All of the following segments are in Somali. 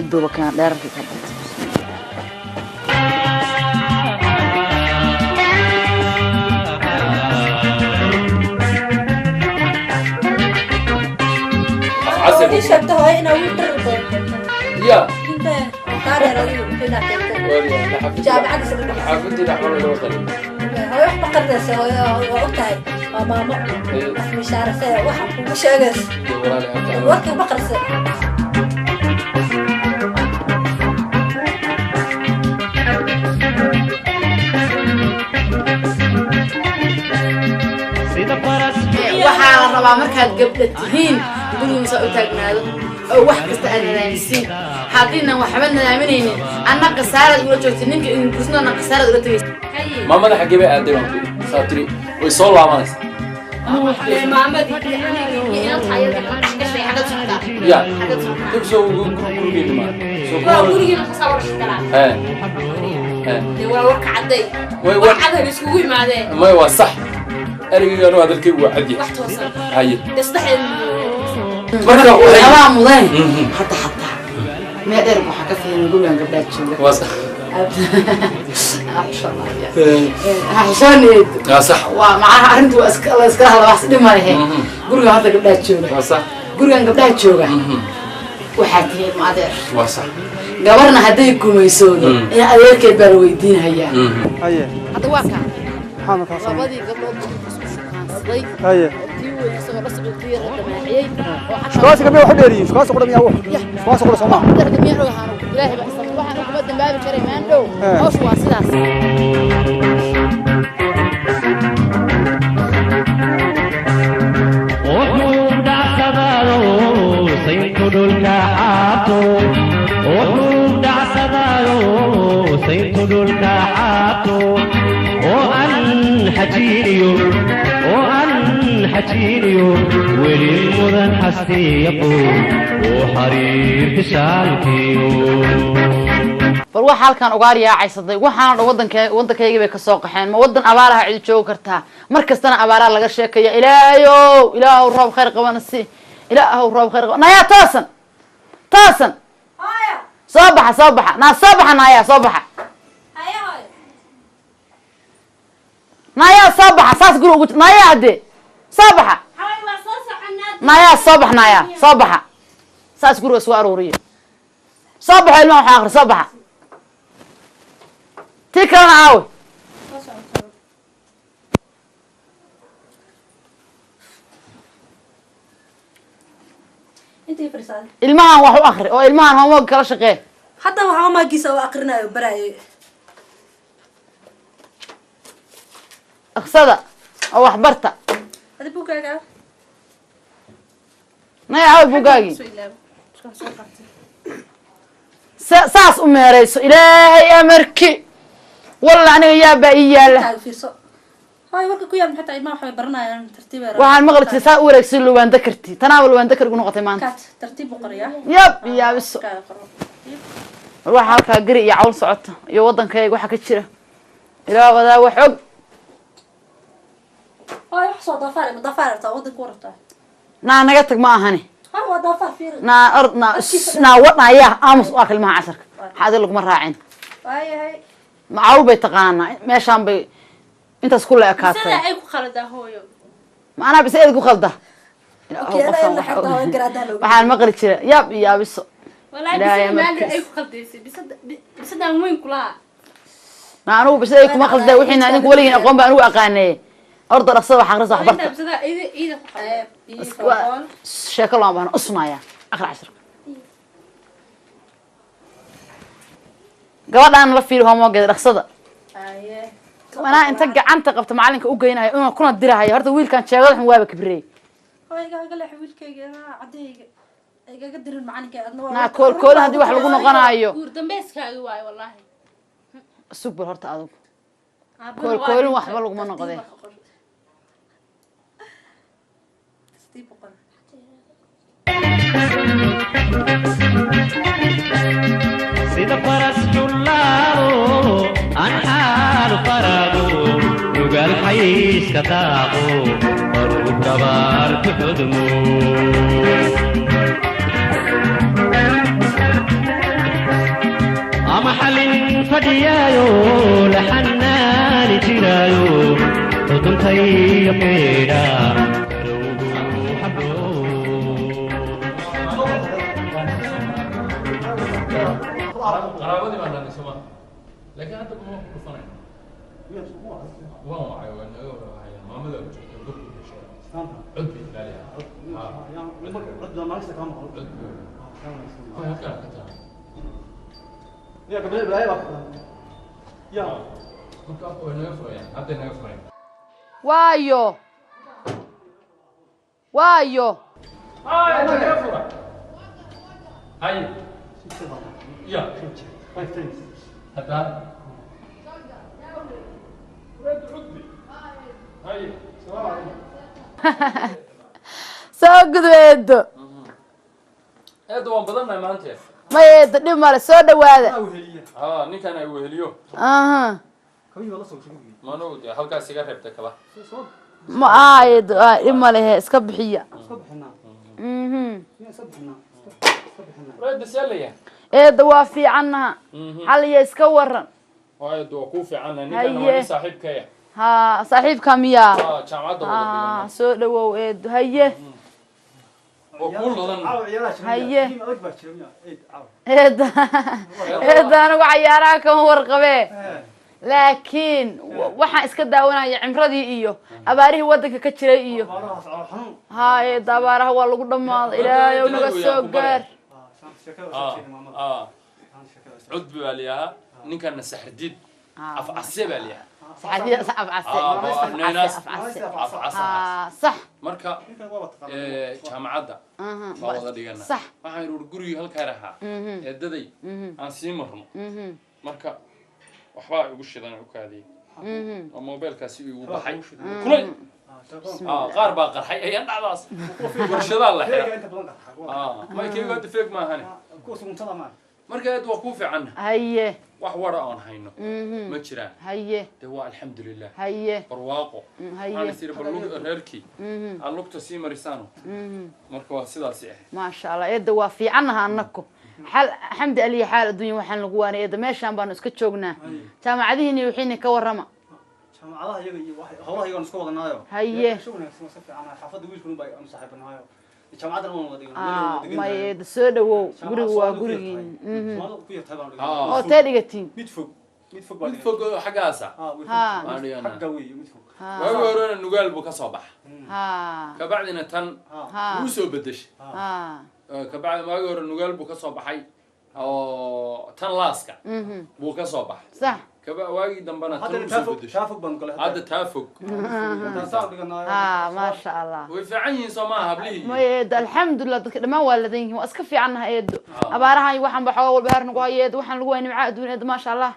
mid duuba kana dheerarkii ka batay عسل شفته هاي أنا ويتر يا أنت قادر أقول كذا كذا جاب عكس حافظتي نحن الوطن هو بقدس وقتها ماما مش عارفة واحد مش أجلس وقت بقرس waxaa rabaa markaad gabdha tihiin gurigiisa u taagnaado oo wax kasta aad nadaamisiin haddiina waxba nadaaminaynin anna qasaarad ula joogtay ninka in kursnana qasaarad ula tagaysa maamada xagee bay aaday baan ku saatiri way soo laabanaysa maamadii ina taayada gashay xagad socda ya dib soo gurigeena ma soo gurigeena qasaar wada waa warka caday way caday isku yimaadeen ma waa sax أرجع أنا هذا الكيب وعدي. هاي. تستحيل. بركة ولا مضاين. حتى ما أدري محكى فيه نقول عن قبلات شو. واصح. أحشر عشان. صح. ومعها أنت وأسكرها الله بس لما هي. قولوا هذا قبلات شو. واصح. قولوا عن قبلات شو. وحكي ما أدري. واصح. قبرنا هديكم يسون. يا أدري كيف برويدين هيا. هيا. هذا واقع. حامل خاصة. هيا شكاسك بيه واحد يري شكاسك قدام يروح شكاسك قدام سماع قدام يروح إلهي بس واحد قدام باب كريمان له أوش واسلاس وحوم دعسدارو سينتدل كعاتو وحوم دعسدارو سينتدل كعاتو وأن حجيريو ولي المدن حستي يقول وحرير تشالكيو فروح halkan ugaariya caysaday waxaan wadankayga bay ka soo qaxeen ma wadan abaaraha cid joog kartaa markastana abaaraha laga sheekaya ilaahow roob khayr qabanasi ilaahow roob khayr qaban naya taasan haya soo baxa naya soo baxa naya soo baxa saas guriga ugu naya hade soo baxa naya soo bax naya soo baxa saas guriga soo arooriyo soo baxa ilmaha waxa akhri soo baxa تكرنا عاوي انتي فرسان المهن وحو اخر او المهن هو كلا شقيه حتى وحا ما كيسا واقرنا براي اخسدا او احبرتا هذا بوكاغا ما عاوي بوكاغي ساس اميريسو الهي امركي والله أنا يا بياله هاي ورك كويا حتى ما حي برنا ترتيب وعن مغرب تساء ورك سلو وان ذكرتي تناول وان ذكر قنوة مان كات ترتيب قرية يب يا بس روح هالك قري يا عول صعدته يوضن كي وحا كتشره إلا وذا وحق هاي حصو ضفار تاودك ورطه نا نقتك ما هني هاي ضفار في نا أرض نا وطنا إياه آمس واكل معه عشرك هذا لك مرة عين هاي معاو بيتقانا ماشان بي انت سكول اكاستay سنه ay ku khalada hooyo ma ana bisay ku khalda waxaan maqli jiray yaa biso wallahi bisay ay ku khaldaysay bisadaan weyn kula naanu bisay kuma khalday wixina idinku waligiin aqoon baan u aqaanay orda rafsada wax aqris wax barta bisada ida ku khalday sheeko loo baahan usmaaya aqra 10 gabadhan la fiiro homo geed raqsada أنا أنت قعنت قبت معلنك أوجينا أنا كنا درها هي هرت ويلكان شغال إحنا وابك بري هاي قال حويلك أنا عدي قدر المعانك نا كل هذي واحد لقونا قنا أيوه قردن بس كاجواي والله سوبر هرت أدو كل واحد لقونا قضي سيد فرس جلارو أنحال فرابو نقال حيس كتابو وروح كبار تحدمو maxalin fadhiyaayo la xanaani jiraayo xuduntayga feedha قرابتي ما عندنا سما لكن أنت كم واحد كفنين واو عيون ما مدى عدبي لا لا عدنا ما نسى كم عدبي يا قبل لا يا يا كنت أقوى نفرين أنت نفرين waayo waayo أنت نفرين هاي يا هذا عدبي هاي soo gudbeedo هذا هو بدلنا ما أنت ma eedo dhib male soo dhawaada نيكان أيوهليو aha كوي والله صوت شو ما نود هلكا سيجار ربتك لا ma aha eedo dhib male iska bixiya صبحنا يا صبحنا رد سلية eedo waa fiicannaha xaliya iska waran وايد وقوفي عنا نيكان هيا. هو صاحب كيا ha saaxiibka miyaa جامعة ha ولا soo dhawow eedo haye وكل ضمن هيا. ما أكبر شيء إيه عاو eedo eedo anigu cayaaraha kama warqabee laakiin waxaan iska daawanaya cimradii iyo abaarihii waddanka ka jiray iyo والله صار حنون ha eedo abaaraha waa lagu dhammaaday ilaahay naga soo gaar عد باليها نيكان السحرديد أفعسي باليها saxadiid صح marka jaamacada ma wada dhigana صح waxaan uu guriga halka raha eedaday aan sii marno marka waxba igu shidan u kaadiyay oo mobilkaasi igu baxay kulay qaar baa qarxay ayaan dhacdaas warshada la xiraa ma kayga difeeg ma ahani marka aad waa ku fiican haye wax wara aan hayno ma jiraan haye de waa alxamdulillah haye barwaaqo haye aan sir balug reerkii aan lugta sii marisaano marka waa sidaas ah ما شاء الله eedo waa fiicannaha annako xal xamdi aliya xaal adduunyo waxaan lagu waanay eedo meeshaan baanu iska joognaa jaamacadihiina wixiina ka warrama jaamacadaha iyaga iyo hawlaha iyaga isku wadanaayo haye soo wanaagsan si fiican xaafadda wiilkuna baa am saaxiibanayo jaamacadana waan wada dhigan ma eedo soo dhawow gurigu waa gurigiin ku yartahay baan dhigan oo tee dhigatiin mid fog mid fog xagaasa ها xagga weeye mid fog waagu horena nugaal buu ka soo baxa ها ka bacdina tan ها wuu soo bedeshay ها ka bacdi waagu hore nugaal buu ka soo baxay oo tan laaska buu ka soo baxay صح waagii dambana tan hadda wuu soo bedeshay taafog baan kale hadda taa fog taasaan dhiganayo ها ما شاء الله way fiican yihiin soo maaha hablihii ما eedo alxamdulilah dadka dhammaan waa ladan yihiin waa iska fiicannaha eedo abaarahan waxaan ba xoogaa walba heer nagu hayo eedo waxaan lagu waayay nimca adduun eedo ما شاء الله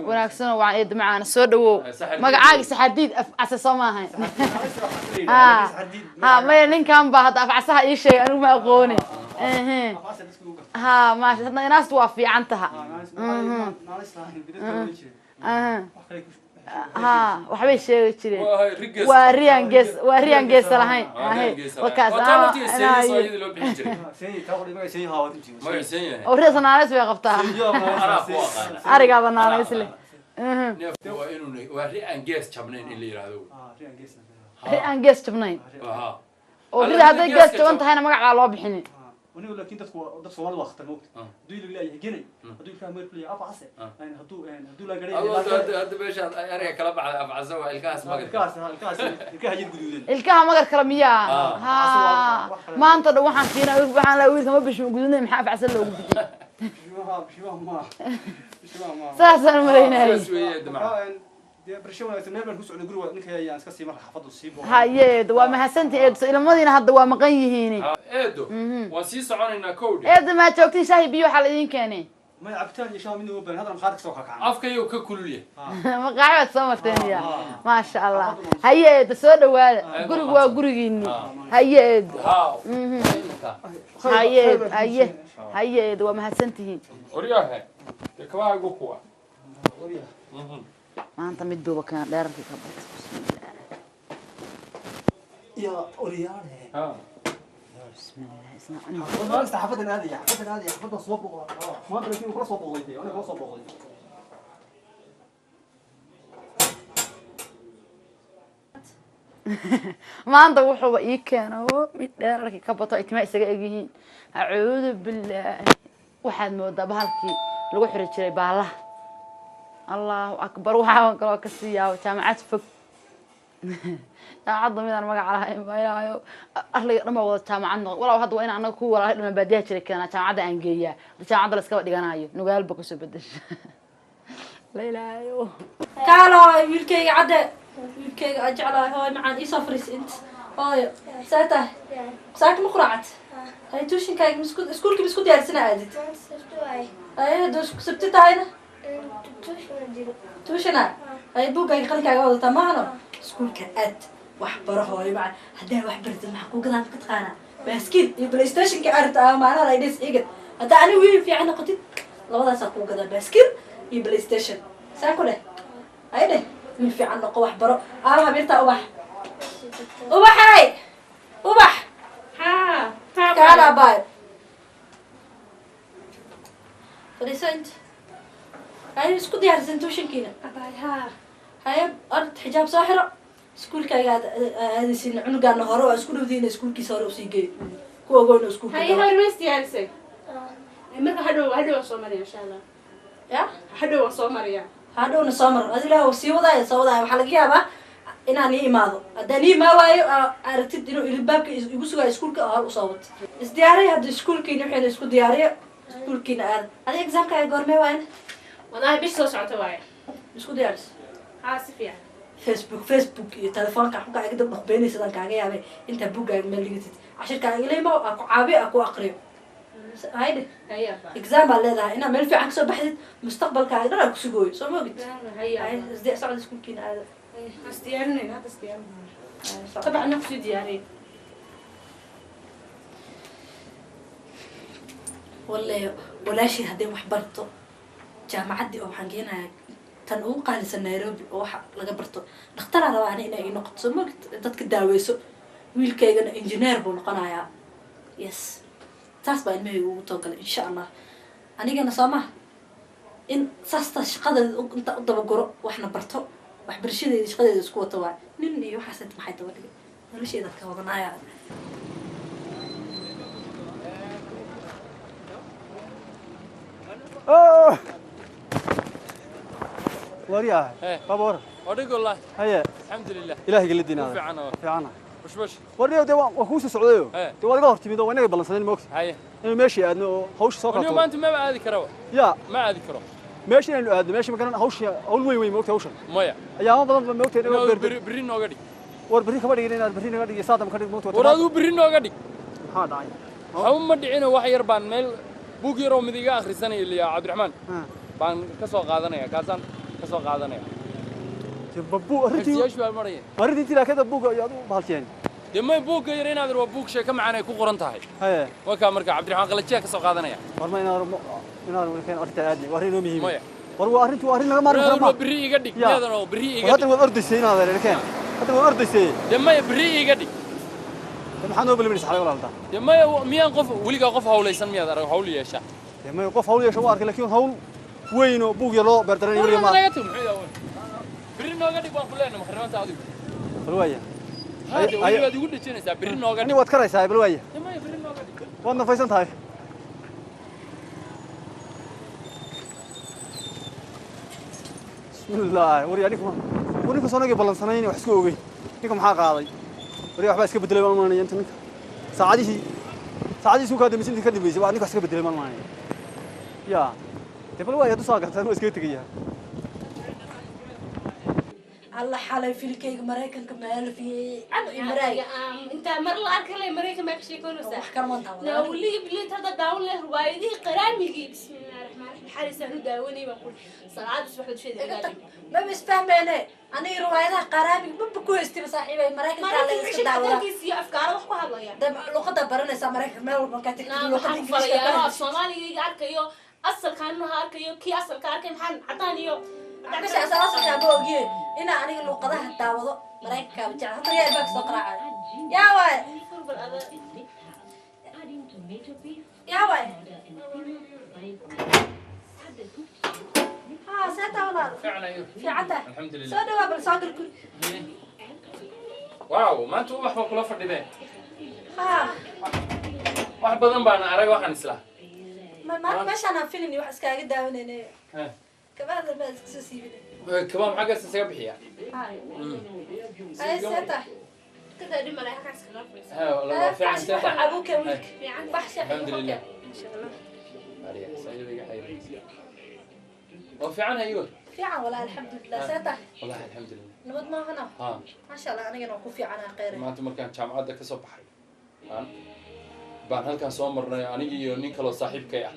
wanaagsan waan eedo macaana soo dhawow magacaaga saxadiid afcase soo maaha ha maya ninkan baa hadda afcasaha ii sheegay anigu ma aqooni ha maasha hadna inaastu waa fiican taha ها waxbay sheegi jireen waa riyan gees lahayn wakaas oo rees naanays bay qabtaa ariga banaanays leh waa inuu waa riyan gees jabnayn in la yiraahdo riyan gees jabnayn oo rida hadday gees jaban tahayna magac baa loo bixinin ونقول لك انت صوال وقت موت دوي لي لا جني دوي كان مير لي افعسه يعني هدو لا غري هذا باش اريا كلا بعد افعسه والكاس ما الكاس هجي غدودن ilkaha magar kala miyaa ha maanta dhan waxaan fiina waxaan la wiilka ma bisho gudunay maxaa afcasa loogu bixiyay saasaan maleynayay haye waa mahadsantii eedo ilmadiina hadda waa maqan yihiin eedo waan sii soconaynaa kowdhi eedo ma joogtiin shaahi biyo waxa la idin keenay ما عبتان يشاو منه وبن هذا مخارج سوق كعان afkayo ka kulliye maqaaxid soo marteen ya ma sha Allah haye eedo soo dhawaada gurigu waa gurigiini haye eedo haye eedo waa mahadsantihiin oriyaha kabaagu kuwa maanta mid duuba kana dheerarkii ka يا أوريان بسم الله اسمع والله استحفظنا هذه حفظنا هذه حفظنا صوب ما أدري كيف خلاص صوب بغيتي أنا خلاص صوب بغيتي maanta wuxuu ii keenay mid dheerarkii ka bato itma isaga egyihiin acuudu billaahi waxaad moodaa bahalkii lagu xiri jiray baalaha allahu akbar waxaan kaloo ka sii yaabo jaamacad fog jaamacadda midaan magac lahayn ilaahayo arliga dhan baa wada jaamacad noqon walaa hadda waa in anaga ku walaalahay dhama baadiyaha jiray keenaa jaamacadda aan geeyaa jaamacadda la iskaba dhiganayo nugaalba kusoo bedesha la ilaahayo kaalo wiilkayga cadde wiilkayga aan jeclahay hooy macaan ii soo fariis int hooyo saa tahay saaka ma quraacad hay tuushinkayga iskuulkii isku diyaarsana aadid hay hadduu sabti tahayna tuushina hay buuggayga qalinkaaga wadataa maahano iskuulka aad wax baro hooyo macaan haddaa wax baratid maxaa kuu gadaan ka taqaanaa baaskiil iyo playstationka arta ama maanaha laydhis igad haddaa ani wiil fiican noqotid labadaasaa kuu gadaa baaskiil iyo playstation saa ku dheh hay dheh من في عنا قوح برو أنا بيرتا أبح أبحي أبح ها كلا باي فريسنت هاي سكودي هرسن توشن كينا باي ها هاي أرد حجاب ساحرة سكول كاي هذا سن عنق النهار وسكول ودينا سكول كي صاروا سيجي كوا قولنا سكول هاي هرمستي هرسن مرة هدو صومري إن شاء الله يا هدو صومري هادونا سمر هذي له سيودا سودا وحلا جيابا إن أنا إيماده أدني ما واي أرتد إنه الباب يقصوا يسكول كأهل وصوت إزدياري هذا السكول كي نحن نسكول دياري سكول كي نقال هذا إكزام كاي قرمي وين والله بيش توسع تواي نسكول ديارس عاصف يعني فيسبوك تلفون كحكا عقد مخبيني سدان كاجي أبي أنت بوجا ملقيت عشان كاجي لي ما أكو عابي أكو أقرب هايدي هيا إكزام على هذا هنا ملفي عكسه بحث مستقبل كاجي لا أكو سجوي سو ما قلت هيا إزدي صعد سكول كي نقال استيارني هذا استيارني طبعا نفسي دياري ولا شيء هدي وحبرته جامعة دي أو حنجينا تنقول قالس نيروبي أو لقى برته نختار على وعني إنه نقط سمك تتك داويسو ويل كيجنا إنجنير بنقنايا يس تاسبا إنه يوتوكل إن شاء الله أنا جانا سامع إن ساستش قدر أنت قدام الجرو وإحنا برته وحبرشيد شقدر يسكوا طبعا نني وحسيت ما حيتوا لي ولا شيء ذاك وضنايا وريا بابور ودق والله هيا الحمد لله إلهي قل لنا في عنا في عنا وش وريا ده وكوس السعودية ده ولا قهر تبي ده وانا قبل سنين موكس هيا إنه ماشي إنه هوش ساقط اليوم أنت ما بعد كرو يا ما عاد كرو ماشي إنه هذا ماشي مكان هوش أول وين موكس هوش مايا يا ما بدل موكس إنه برين نوغدي برين كمان يجينا برين نوغدي يصادم كمان موكس ورادو برين نوغدي هذا عين هم مدعينا واحد يربان ميل بوكي روم مديقة آخر سنة اللي يا عبد الرحمن بان كسو قادنا يا كاسان كسو قادنا يا بابو رتي ايش بالمريه مريتي انت كذا بوق يا بهالتين دمي بوق يرين هذا بوق شيء كم معنا يكون قرن تاعي هي وكا مركا عبد الرحمن قال لك كسو قادنا يا ورما انا كان ارتي عادي ورينو مهم وروا ارنتو ارين لما ما بري يقدك هذا بري يقدك هذا هو اردسين هذا كان هذا هو اردسين دمي بري يقدك maxaan bal miis xalay walaalta dhamay miyaan qof waliga qof hawlaysan miyaad arag hawl yeesha dhamay qof hawl yeesha waa arkay laakiin hawl weyn oo buug yalo beertaran waliga ma biri nooga dhig baan ku leenahay makhrimaanta adigu bal waaya hada waliga adigu dhajanaysaa biri nooga dhig waad karaysaa bal waaya dhamay biri nooga dhig waad nafaysan tahay bismillah wariga sonogii ballansanayn wax isku ogey ninka maxaa qaaday وريح بس كبدل ما ماني أنت ساعدي سوق هذا مثل كذا بيجي وأنا بس كبدل ما ماني يا تبغى وايد تساقط أنا بس كده تجيها الله حالي في الكيك مريكان كمال في مريكان أنت مرة أكله مريكان ما كشي يكون وسا وحكر ما نتعود لا واللي بليت هذا داون له روايدي قرامي بسم الله الرحمن الرحيم حالي سهل داوني بقول صلاة بس واحد شيء ما بيستفهم أنا روايدها قرامي ما بكويستي بصاحبي مريكان ما في شيء أدرك يا أفكار وحكوا هذا يعني ده لقطة برنا سامريكان ما هو مكاتب لقطة فريا الصومالي أركيو أصل كانوا هاركيو كي أصل كاركين حن عطانيو بس أصلا يا بوجي إنا أنا اللي قضاها التعوض مريكا بتاع هذا يا باك سقرا يا واي يا وين ها ساتا ولا فعلا ايوه في عدا الحمد لله سودا بالصادر كل واو ما انتوا waxba kula fadhideen ها wax badan baan arag waxaan isla ما مش انا فيلني wax iskaga daawanayna ha كمان ما اسكو سيبني kabaan maxaa gaas isaga bixiya هاي ساتا كذا دي ملاك كاس كلام ha wala fiican seeta ابوك ويلك يعني بحش الحمد لله ان شاء الله mariya sayidga xayr oo fiican ayo في عن ولا الحمد لله ساتا wallahi alhamdulillah نبض ما هنا ha ما شاء الله انا كنت في عنا خير maanta markaan jaamacadda ka soo baxay baan halkaan soo marnay aniga iyo nin kaloo saaxiibkay ah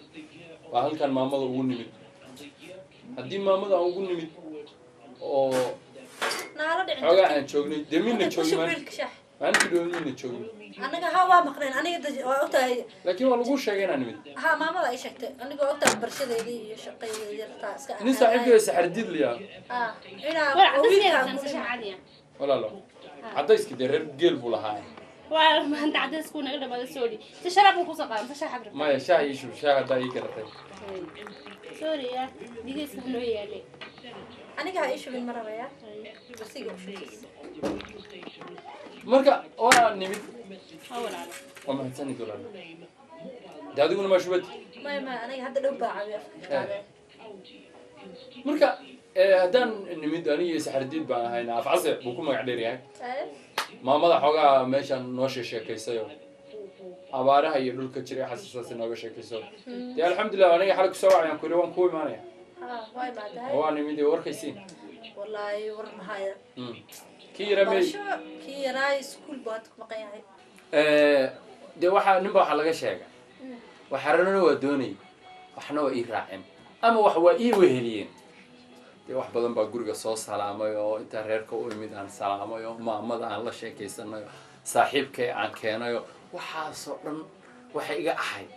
baa halkaan maamada ugu nimid haddii maamada aan ugu nimid oo نارا دحين xoogaa aan joognay dee midna joogin ويلك شح maalintii dhow midna joogin anaga haa maqneen aniga ogtahay laakiin waa lagu sheegay inaan nimid ها maamada ay sheegtay aniga ogtahay barshadeedii iyo shaqadeedii yartaa iska nin saaxiibkay saxardiid liyaa ina ولا عدس عادية walaalo caddayska dee reer geel buu lahaa وما انت عدس كون اقدر ما سوري تشرب وكوسا مش حبر maya shaah ii shub shaah haddaa ii garatay سوري يا دي اسمه يا لي aniga ha ishu bin marabaya barsiga marka waa nimid اول على waa mahadsanid walaalo dee adiguna maa shubad ما aniga hadda dhow baa caawiya marka haddaan nimid aniga saxardiid baan ahayna afcase buu ku magac dheer yahay maamada xoogaa meeshaan noo sheekaysayo abaaraha iyo dhulka jiray xasuustaas nooga sheekayso dee alxamdulilah aniga xalay kusoo wacayaan ku yidhi waan kuu imaanaya واي ما داي oo waa nimid ee warkaysiin والله ورنا هاي kii yara may باشو كي راي سكول بات مقيا هاي dee waxaa ninba waxaa laga sheega waxarana waa doonayay waxna waa ii raaceen ama wax waa ii weheliyeen dee wax badan baa guriga soo salaamay oo intaa reerka u imid aan salaamay oo maamada aan la sheekaysanayo saaxiibkay aan keenayo waxaasoo dhan waxay iga ahayd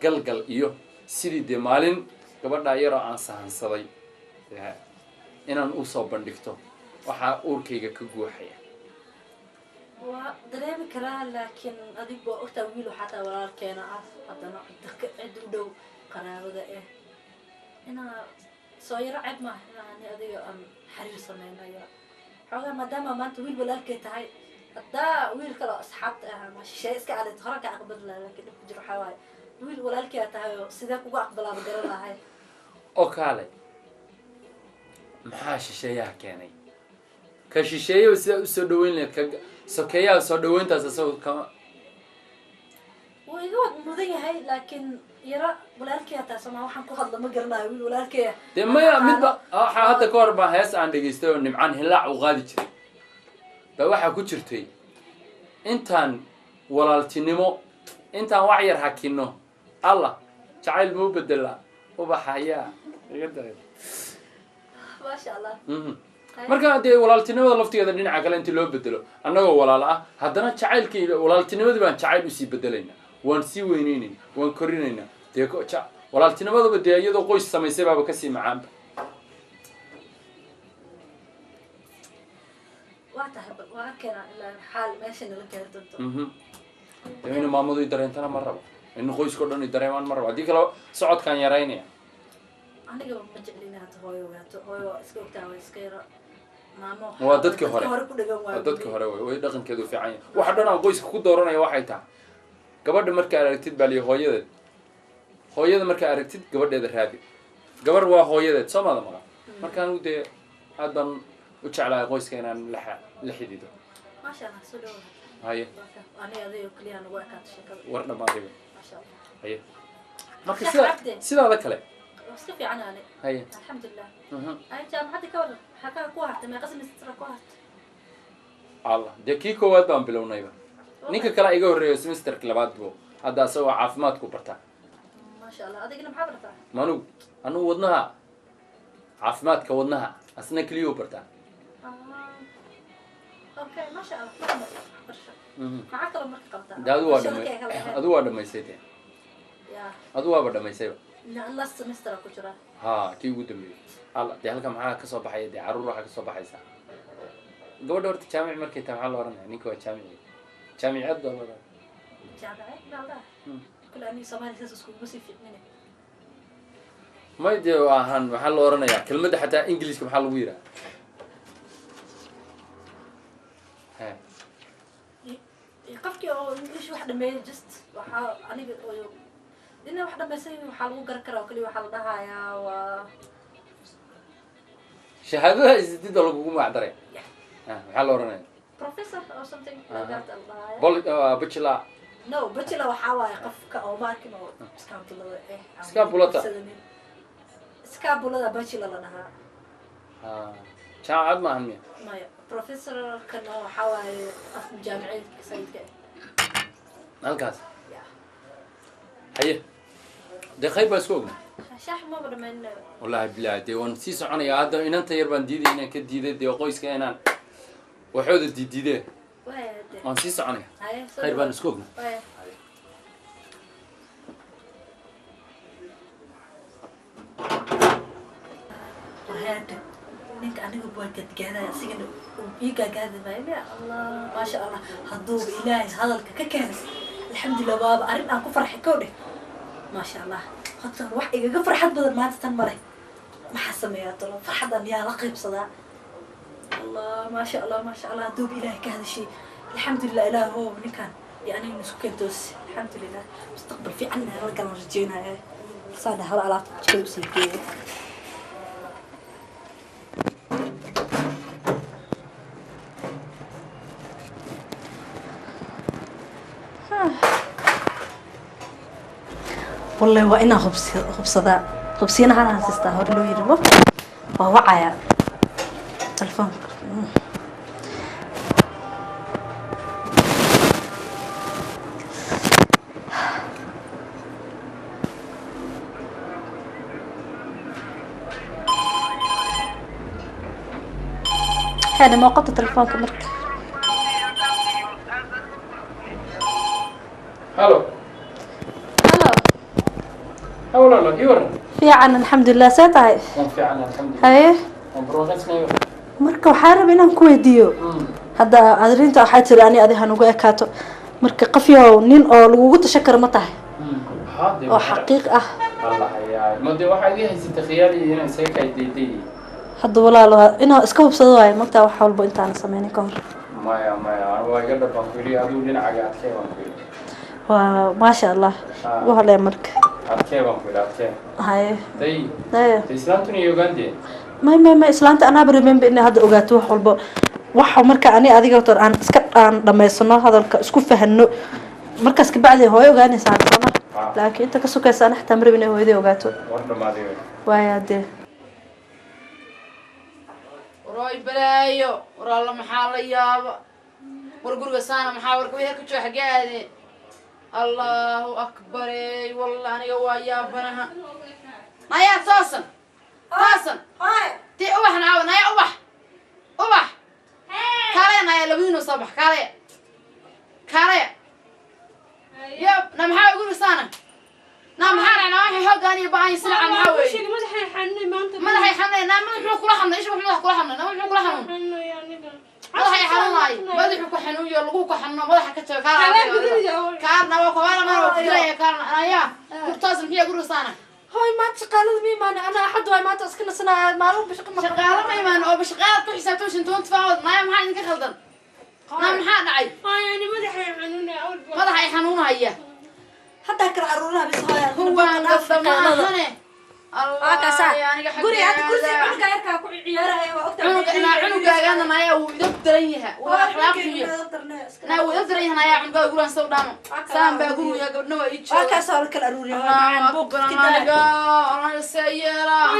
galgal iyo sidii dee maalin gabadhaa yaroo aan sahansaday inaan u soo bandhigto waxaa uurkayga ka guuxaya ودريمي كرا لكن أديك وقتها ويلو حتى ولا كان عف حتى أنا عد ودو قنابة إيه أنا صايرة عد ما يعني أديك أم حرير صنعنا يا حاجة ما دام ما أنت ويل ولا كنت هاي دا ويل كلا أصحاب ما شيء إسكا على تهرك أقبل لكن بجرو حواي ويل ولا كنت هاي سيدك وقبل على بجرو هاي oo kaalay maxaa shisheeyaha keenay ka shisheeyo sidaa usoo dhaweyn lahayd ka sokeeyaha soo dhaweyntaas isagoo kama ويقعد مذيع هاي لكن يرى ولا كي تسمع وحن كهذا ما قرنا ويل ولا كي dee maya midba waxaa hadda ka hor baa hees aan dhegaystay oo nimcaan hilaac u qaadi jiray baa waxaa ku jirtay intaan walaaltinimo intaan wax yar hakino allah jacayl muu bedelaa ubaxayaa iga daray ما شاء الله marka dee walaaltinimada laftigeeda dhinaca kale intii loo bedelo annagoo walaal ah haddana jacaylkii walaaltinimadii baan jacayl usii bedelaynaa waan sii weyneynayna waan korinaynaa dee walaaltinimadaba dee iyadoo qoys samaysay baaba kasii macaanba وهكذا الحال ماشي نلقى دكتور dee inu maamadu i dareentana ma rabo inu qoyskao dhan i dareemaan ma rabo haddii kale socodkaan yaraynaya aniga ma jeclin hada hooyo hooyo iska ogtaa way iska yaro maamo waa dadkii hore ku dhagan waa dadkii hore way dhaqankeedu fiican yahay waxa dhan aan qoyska ku dooranaya waxay tahay gabadha markaa aragtid baa liya hooyadeed hooyada markaa aragtid gabadheeda raadi gabar waa hooyadeed soo maada maqa markaan dee aad baan u jeclahay qoyska inaan la xidido maasha allah soo dhawo haye aniga adeeyo kaliya nagu ekaata sheekada war dhammaadayba maasha allah haye marka sidaada kale iska fiican ani haye alxamdulilah ay jaamacadda ka waran xakaa ku hartay meeqa semester ku hartay allah dee kii koowaad baan bilownayba ninka kale iga horreeyo semesterka labaad buu hadda asagoo caafimaadku bartaa maasha allah adigna maxaa bartaa manugu anugu wadnaha caafimaadka wadnaha asna keliyuu bartaa okay maasha allah maxaa kaloo marka qabtaa dee adu waa dhamaysay dee adu waaba dhamaysayba last semester ku jira ha kii ugu dambeeyey alla dee halka maxaa kasoo baxaya dee caruur waxaa kasoo baxaysaa gabadha horta jaamic markay tahay maxaa la oranaya ninka waa jaamici jaamiciyad baa la oranaya jaamacad baa كل أني سامعني ساس كل بس في مني ما يدي وهن محل ورنا يا كلمة حتى إنجليش محل ويرة ها قفكي أو إيش واحدة ما جست وح أنا إنه واحدة ما يسوي وحلو قركرة وكل وحل ده يا و شهادة إزديد ولا بقوم معدري ها محل ورنا professor or something like that الله بول بتشلا no بتشلا وحواي قفك أو ما كنا سكابولا سكابولا بتشلا لنا شاء عاد ما هني ما professor كنا وحواي قف جامعي سيد كده هالكاس هيه ده خيب اسوق شاح ما بدنا من والله بالله دي ونسيس عنا يا هذا إن أنت يربان ديدي إن كديدي دي قويس كأنان وحود الديدي ونسيس عنا خير بان اسوقنا وهذا نك أنا بقول كذا سجن وبيجا كذا ما الله ما شاء الله هالضوء إلهي هذا الككان الحمد لله بابا أريد أكون فرح كوني ما شاء الله خاطر واحد يجا فرحة بدل ما تستمر ما حسم يا طلع فرحة يا لقيب صداع الله ما شاء الله ما شاء الله هالضوء إلهي كهذا الشيء الحمد لله إله هو من كان يعني نسكن دوس الحمد لله مستقبل في عنا رجال رجينا صار هلا على كل شيء والله وإنا خبصة خبصينا هنا سيستا هور لو يرمو ووعيا تلفون هذا موقع تلفون كمرك هلو أولا لا يورن في عنا الحمد لله ساتعي في عنا الحمد لله هاي مبروك اسمه مركب حارب إنهم كويديو هذا أدرين تأحد راني أدي هنوجا كاتو مركب قفيو نين أو لوجود تشكر متاه أو حقيقة الله يا ما دي واحد يحس تخيلي هنا سيكا يديدي هذا ولا لا إنه إسكوب صدواي مقطع وحول بنت أنا سمعني كهر ما هو يقدر بنقولي هذول لنا عجات كيف بنقولي وما شاء الله وهلا مرك كيف بنقولي كيف هاي ده إسلامتني يوغاندي ما إسلامت أنا بريمين بإني هذا أوجات وحول waxa marka ani adiga tor aan iska dhameysano hadalka isku fahano markaas ka bacdi hooyo ogaanaysaa sama laakiin inta ka sokaysan xataa maribina hooyada ogaato waayade roy balaayo waraala maxaa la yaaba war guriga saana maxaa warka way ka joox xagaade allahu akbar wallahi aniga waa yaabanaha naya toosan ti ubaxna aw naya ubax كاري أنا لبينو صباح كاري يب نمحاول يقولوا سنة نمحاول أنا واحد حق أنا يبغى يسلع محاول ما راح يحني ما راح يحني نام ما كل حنا إيش ما كل حنا نام كل حنا ما راح يحنون ما ذي حكوا حنون يلقوك حنا ما راح كتير كارنا وكوالا ما وكذا كارنا أنا يا متصل فيها يقولوا سنة هاي ما تشقالة ميمان أنا أحد هاي ما تسكن سنة معلوم بشقة شقالة ميمان أو بشقالة كل حسابتوش أنتوا تفاوض ما يوم حد خلدن نعم حد عي يعني ما راح يحنون أول ما راح يحنون هي حتى كرعرونا بس هاي هو نقص ما هني الله كاسا يعني قولي هذا كرسي عنق يركع عيارها وقتها عنق أنا ما يا ودريها وأخلاقية أنا ودريها أنا يا عنق يقولون سودانو سام بيقولوا يا قبل نوع يجوا كاسا الكرعروري أنا بكرة أنا السيارة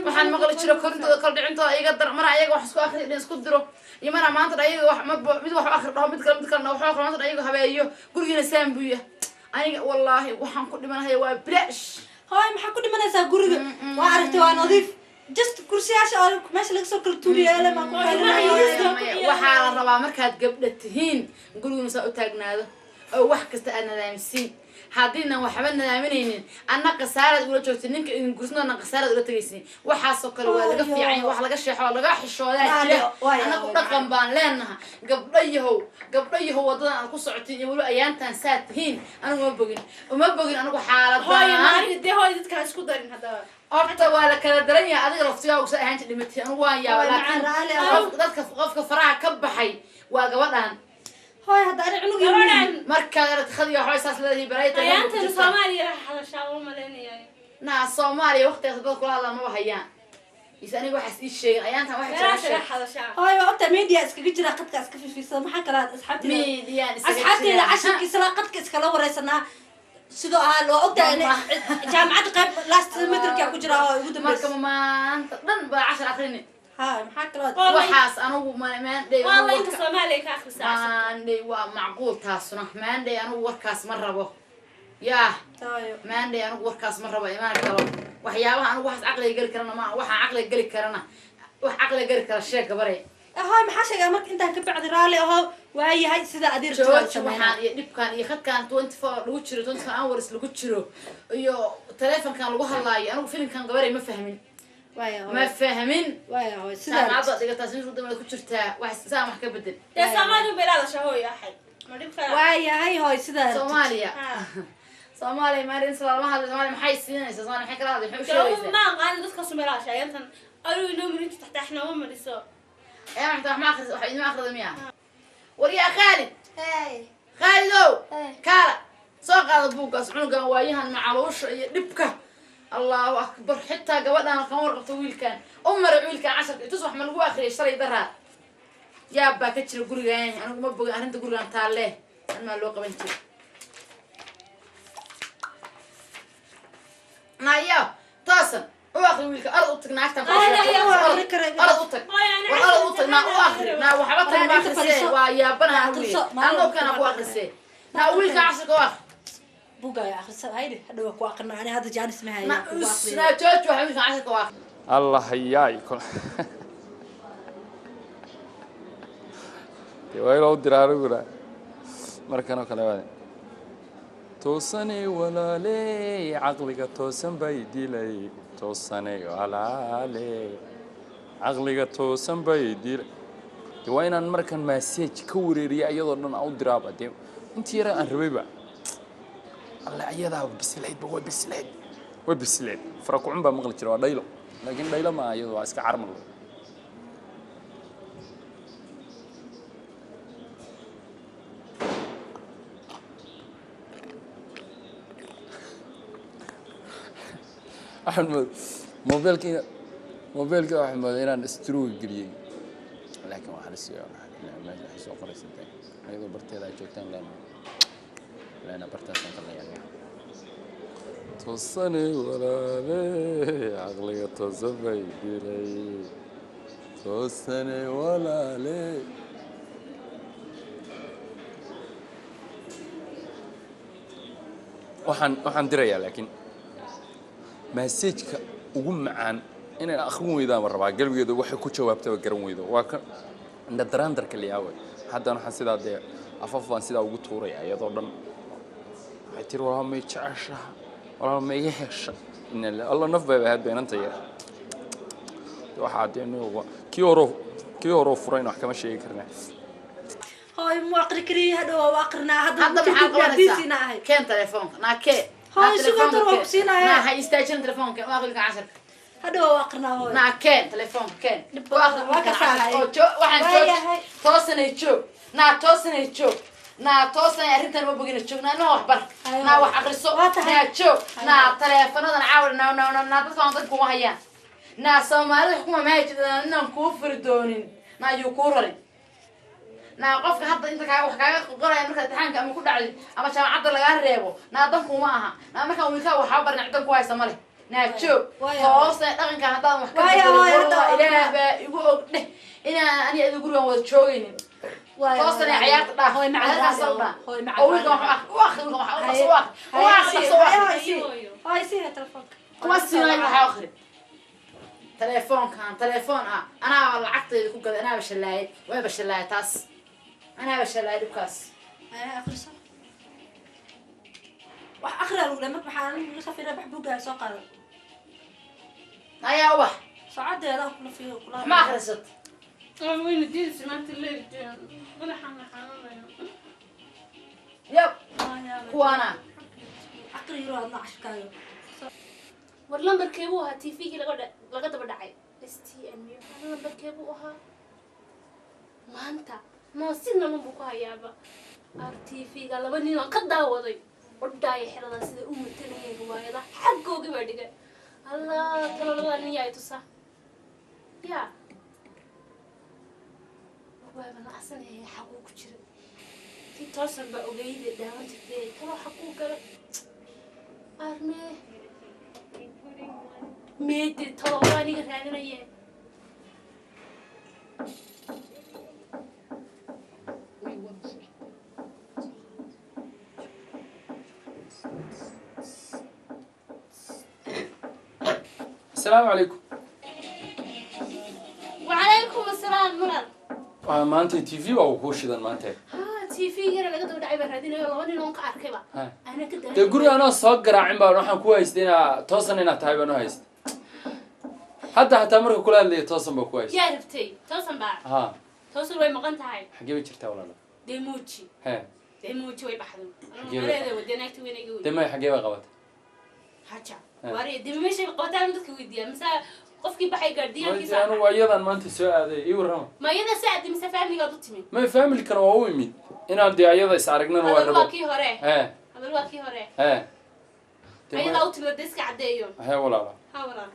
محن مغلق شلو كنت كل دعنته يقدر مرة يجوا حسوا آخر نسكت درو يمرة ما أنت رأيه واحد ما بدو واحد آخر راه متكلم نوحة آخر ما أنت رأيه هبايه قولي سام بيه أنا والله وحن كل من هي وبلاش هاي ما حكون من هذا قريب وعرفت وانا نظيف جست كرسي عشان ماشي لك سوق التوري أنا ما كنت وحال ربع مركز قبل التهين نقولوا مساء تاجنا هذا أو واحد كست أنا لامسين haddiina waxba nadaaminaynin anna khasaarad ula joogtay ninka idin gursnoona khasaarad ula tegaysin waxaasoo kale waa laga fiican wax laga sheexo oo laga xishoodaa jira annagu dhaqan baan leenaha gabdho yahow waddadan aad ku socotiin iyo weli ayaantaan saa tihiin anigu uma bogin anigu xaaladaan dadkaa isku darin haddaba horta waa la kala daran yahay adiga laftigaa usa ahaanta dhimatay anigu waan yaaba laakiin dadka qofka faraha ka baxay waa gabadhan هاي هذا أنا عنق markaad khadiga waxay saas leedahay barayta ayaantan Soomaaliya hadashaa uma maleynayay na Soomaaliya waqtiga dad kula hadlaan ma hayaan isani waxaas ii sheegay ayaantan waxa hadashaa هاي وقتها ميديا اسكجي جرا قدك اسكفي في سما حكى لا أصحابتي ميديا أصحابتي لا عشان كسلا قدك اسكلا وريسنا sidoo ah loo ogtahay jaamacad qayb last meterka ku jira oo ugu dambeysay marka maanta dhan ba 10 akhrini ha maxaa kala waxaas anigu maandhay والله انت Soomaaliya ka akhrisaa maandhay waa macquul taasuna maandhay anigu warkaas ma rabo yaa maandhay anigu warkaas ma rabo imaan karo waxyaabaha anigu waxaas aqliga gali karana ma waxa aqliga gali karana wax aqliga gali kara sheeg gabare هاي maxaa sheegay marka inta ka bacdi raali ah waayahay sida adeer waxaan iyo dhibkan iyo khadkan 24 lagu jiro 24 hours lagu jiro iyo telefonkan lagu hadlaayo anigu filimkan gabare ma fahmin ما فاهمين وايا سيدا عضو ديغا تاسين سو دمada ku jirtaa wax saa wax ka bedel de Soomaaliya beelada shahooy ahay ma dhibka وايا هاي هاي سيدا Soomaaliya maarin salaamaha Soomaaliya maxay siinaysaa Soomaaliya maxay kala hadlay maxay u sheegaysaa ma qaan dadka Soomaaliya shayantan ayu inoo mirinta taxtaxna ma mariso maxay ma akhris wax inoo akhrido miya wariya Khalid hey Khalido kala soo qaado buugaas cunugan waayahan macaluusha iyo dhibka الله أكبر حتى قبلنا كم ورقة طويل كان ويل كان 10 تصبح من الواخر يشتري درها يا با كتشر قريان أنا ما بقى أنت قريان تعالى أنا لو قبنتي نايا تصل واخر ويل كان أرضك ناكتم أرضك نا واخر نا وحبطت ما خسي ويا بنا ويل أنا كان أبو خسي نا ويل كان 10 واخر buuga ay akhrisan hayde hadhow ku aqnaa hada jaanis ma hayo na joojo waxa uu 10 waaq الله حياي كل يويلو دراروغرا markano kale waad toosane walaale aqliga toosan bay dilay toosane walaale aqliga toosan bay dilay waa inaan markan message ka wareeriyo iyadoo dhan u diraaba intii yara aan rabayba الله عيادها بسلعيد بقول بسلعيد وبسلعيد فرقوا عم بمغلق جروا دايلو لكن دايلو ما يدوا اسك عرمل أحمد موبايلك أحمد أنا استروي قليل لكن ما حلسي ما حسوا قريش انتين أيضا برتي ذا جوتين لأن برتاسن كليان توصني ولا لي عقلي تصبي دلي توصني ولا لي waxaan diraya laakiin message-ka ugu macaan inay akhrin weydaan rabaa galbigeedu waxay ku jawaabtaba garan weydo waa ka ndaraandarka liyaaway haddana waxaan sidaa dee afafaan sidaa ugu tuuraya iyadoo dhan ترى والله ما يتعشى والله ما يهش إن الله نفبه بهاد بين أنت يا واحد يعني هو كيورو فرين وحكم شيء كرنا هاي مو أقرأ كريه هذا وأقرنا هذا محاق بيسينا كين تلفونك نا كي هاي شو تروح بسينا نا هاي يستأجر تلفونك واخذ لك 10 هذا وأقرنا هاي نا كين تلفون كين واخذ لك 10 واحد توصل يشوف نا توصل يشوف نا توصل أرنتنا ما بقينا تشوفنا أنا وحبر نا وحقرصو نا تشوف نا تلفوننا نعاول نا تدخل نطلقوا وهيا نا سومالي حكومة ما يجي نا نكوفر دونين نا يكورري نا قفك حتى أنت كاي قرأ مركز امتحانك أما كل علي أما شام عبد الله قاربه نا ضمكوا معها نا مركز ويكا وحبر نعدم كويس سمالي نا تشوف توصل دقن كان هذا محكمة والله إله يقول إنا أنا أقول لهم وتشوفيني توصل يا عيال ده هو مع هذا هو مع واخر هاي سيها تلفونك واسينا يروح آخر تلفون كان تلفون أنا والله عقدي يكون كذا أنا بشلاي وين بشلاي تاس أنا بشلاي دكاس آخر صح wax akhriya lagu dhahay marka waxaa laga fiiraa wax buugga soo qaadan ayaa ubax saacadeeda kula fiiro kula ma akhrisat وين دي سمعت الليل ولا حنا yab kuwaana aqri yaro adna cashkaayo واللمبر كيبوها تي في لقى دبا دحاي اس تي ان اللمبر كيبوها ما انت ما سينا ما بو هيابا ار تي في لبا نين ka daawaday wadhay xirada sida u matalay riwaayada xaqoogi baa dhigay allah talada niyay tusa ya waa bana asan ee xaqu ku jira ti toosan ba ogeeyay daawanta ee kala xaqu kale arme meedi talawaniga raadinayeen السلام عليكم وعليكم السلام مراد ما أنت تي في أو كوش إذا ما أنت ها تي في غير لقد ودعي بردين لو اني نون كاركبا انا كده تقولي أنا صقر عم بروح كويس دينا توصل هنا تعب أنا هايست حتى مرة كلها اللي توصل بكويس يا ربتي توصل بقى ها توصل وين مقنت هاي حقيبة شرتها ولا لا ديموتشي ها ديموتشي وين بحضن جيبه. انا هذا وديناك وين يقول دم حقيبة قبض حاجه ها. وري دم ماشي قوتان دك ويديا مسا قفكي بحي قرديان كي أنا وأيضا ما أنت سؤال هذا يورهم ما يدا ساعد مسا فاهمني قد تمي ما يفهم اللي كانوا هو يمين إن عندي أيضا يسارقنا هذا نواربه الواكي هوري ها هذا الواكي هوري ها اي لو تبدسك عديون ها ولا لا ها ولا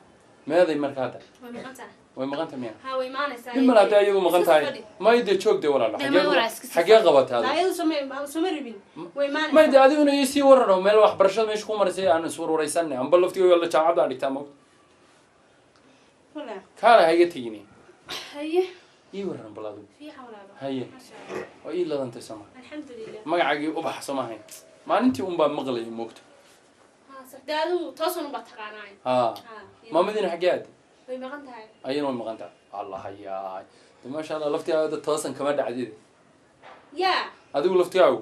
ما هذا المركاتة وين مقنت وين مغنت مين ها وين ما نسى لما لا تأيضا مغنت هاي ما يدي تشوك دي ولا لا، ما لا ولا حقيقة قبض لا هذا يدو سمي ربين وين ما ما يدي هذه هنا يسي ورنا مال واحد برشة مش كومر سي أنا سور وريسني أم بلفتي ولا شعب عليك تامو ولا كارا هي تيجيني هي يورنا بلادو في حول هي ما شاء الله وإلا أنت سما الحمد لله ما عاجي أبح سماهين ما أنتي بقى مغلي موقت ها سدادو توصل بتقاناي ها ما مدينة حاجات وين مقنت هاي أين وين مغنت الله هيا ما شاء الله لفتي هذا توصل كمان عديد يا هذا لفتي عو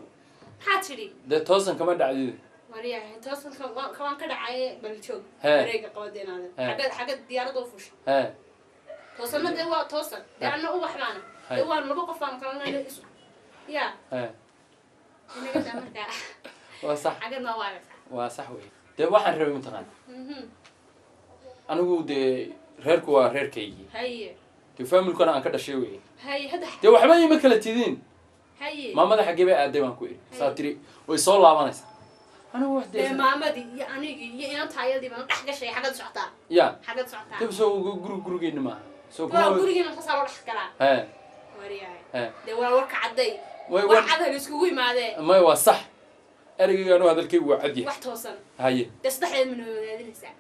حاتري ده توصل كمان عديد مريا توصل كمان كده عاي بالشوق ها. ريقة قودين هذا ها. حاجة ديارة دوفوش ها توصلنا ده توصل لأنه هو حمانا هاي. هو نبقى فاهم كلامنا يا ها أنا قد أمرك وصح حاجة نوارة وصح وي ده واحد ربي متقن أنا هو ده ريرك وريركي هي تفهم الكون عن كذا شيء وي هي هذا ده وحبا يمكن تدين هي ما ماذا حقي بقى قدام كوي ساتري ويصور لعبانيس أنا واحد ده ده ماما دي يعني أنا تحيل دي ما حاجة شيء حاجة شعتها يا حاجة شعتها تبي سو جرو جينا ما سو waa gurigeena ka saaro wax kala ها wariyahay de waa warka caday way wax cad la iskugu imaadee ما هو صح أرجع هذا الكي وعدي wax toosan هاي de saddexdeed min wadaadinaysaa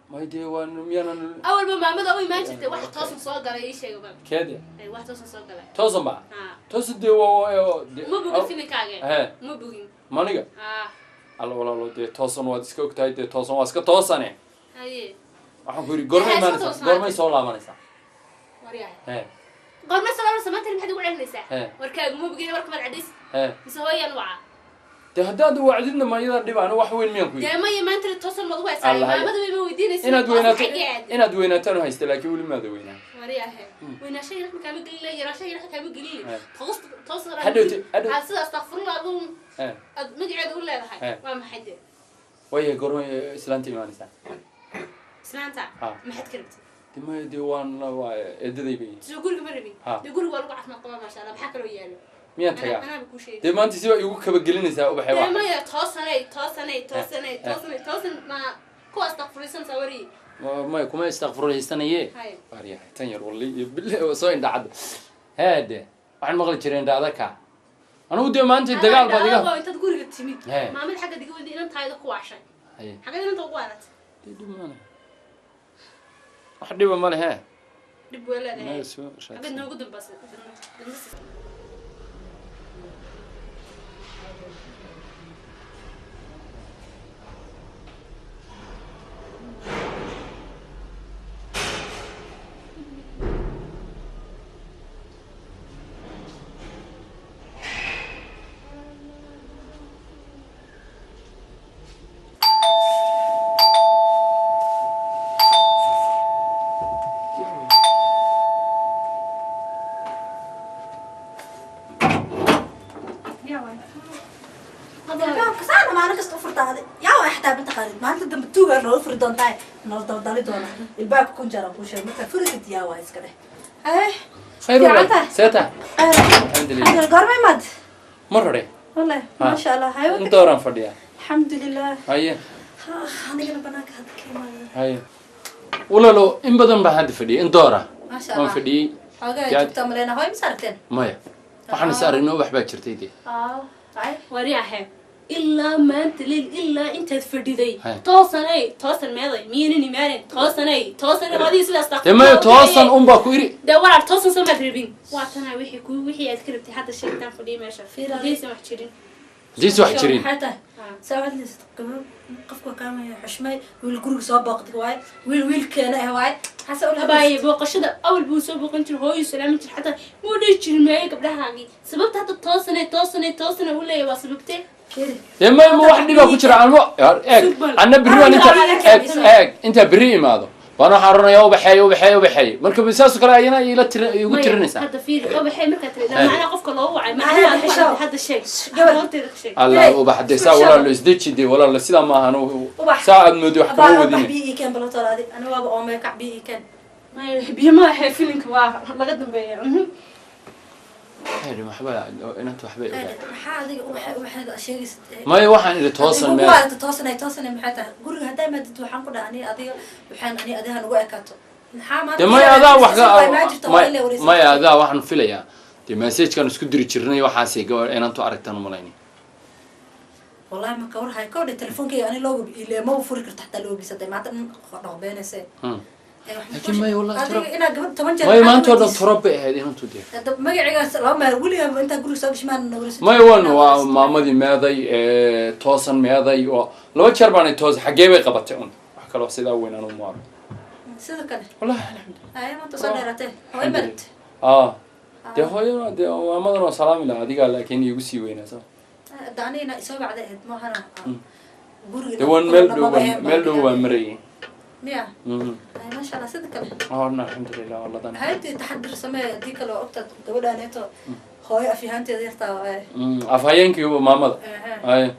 ما يدي وان ميانا awalba maamada u imaan jirtay wax toosan soo galay ii sheeg bal كده ay wax toosan soo galay توصل بقى ha توصل دي و ma bugin filimkaaga ها ma bugin ما نيجا ha الله والله دي توصل وادسك وقتها دي توصل واسك توصلني haye waxaan ku yiri goormay soo laabanaysaa wariyahay he qorma salaam samaynta maxaad ugu celinaysaa He. warkaagu ma bugin warka mad cadays he mise hooyan waca de haddaad wacdidna ma iyada dhib aan wax weyn miyaan ku yiri dee ma imaantiri toosan mad ugu haysaa Allah haye. maamada way ma weydiinaysaa inaad weynaataan u haysta laakiin weli maada weynaa wariyahay weynaashay raxma kaama gelin yaraashay raxma kaama gelin He. toosan Hadhowti sida astaghfirullah aduu he ad magaceeda u leedahay He. waa maxay dee waya goormay islaanta imaanaysaa islaanta Ha. maxaad ka rabtay de ma de waan eedaday bay soo guriga ma rabin Ha. dee guriga waa lagu caafimaad qabaa maasha allah maxaa kaloo yaalo miyaan tagaa anaaba kuu sheegay de maanta siba igu kaba gelinaysaa ubaxay dee wax maya toosanay ma kuwa astaghfirisansa wari ما كم يستغفروا يستنيه هاي واريح تنير والله بالله وصاين دعد هذا عن مغلى جرين دعدك أنا ودي ما أنت الدجال بديها انت guriga timid He. maamad xagga diga wadi inaan taayda ku waashay هاي xagga inta ugu waarat تدي ما واحد يبغى ماله ها dib way leedahay ما يسوى xagga noogu dambasay guriga noo furi doontaa noo daldali doona ilbaabka kun jara ku sheeg marka furiga diyaa waa iska dheh خير ولا سيتا الحمد لله أنا قرمي مد مرة والله ما شاء الله هاي انت ورا فديا الحمد لله هيا أنا قلنا بناك هذا كمان هيا ولا لو ان بدن بحد فدي انت ورا ما شاء الله فدي حاجة جبت ملينا هاي مسارتين مايا waxaan saarino wax baa jirtay هاي waryahe ilaa maanta leel ilaa intaad fadhiday toosan meeday miyaynan imaanin toosanay wadii sidaas taqo ma toosan baa ku iri de walaal toosan soo maad rabin waa tanaa wixii aad ka rabtay hadda sheegtaan fadhiya meesha fiiraysa wax jirin حتى ساعد لي قفكوا كامل حشمي والجروب سوا باقتك واي ويل كان واي حاسه اقول باي بوقشده اول بو سو بوقن جير هooyo salaamin jir xataa muu dhii jirin meey gabdhahaagi sababta hadda toosana u leeyahay waa sababtee ma wax dhiba ku jira anna birri inta birri imaado وانا حرنا وبحي مركب اساس كلا اينا الى igu tirinaysa hada fiir waxay marka tirinaa macna qofka loo wacay macna hada shay الله وبحديسا ولا لو isdejide wala la sida ma ahano saad moodi wax kama wadin بي كان بلا طلادي انا وابا او ميك بي كان ما بي ما هي فيلينك waa laga dambeeyaa هذه محبه انت وحبه حاضر وحاجه شيء ما waxaan iri toosan meel waa toosan maxay tahay guriga haday ma dad waxaan ku dhaani adiga waxaan adiga ugu ekaato ma adaa wax ma adaa waxaan filayaa de message kan isku diri jirnay waxaasay gabar inantu aragtan u malayni والله ما كور هاي كود تليفونكي انا لو اللي ما فوري كرت حتى لو بيسدي ما dhaqbeenaysa لكن ما والله ترى انا قبل 8 ما انت ولا ترب هذه انت دي magacigaas lama waliga inta guriga soo bishmaan nawrisa ما waa maamadii meeday toosan meeday oo laba jeer baan toos xagee bay qabatay un wax kale oo sida weyn aanu maaro sida kale wallahi alxamdulillah ay ma tasoo dheeratay hooy mart de hooyo de maamadan oo salaam ila adiga laakiin igu sii weynaysa daanina isoo bacday ma hana guriga de wan meel dhow waan maray miya ما شاء الله صدق كله الحمد لله والله ضن هاي تحضر سماء ديك لو أكتر قبل أنيتو هاي في هانتي ديرتا أفهينك يو ماما أي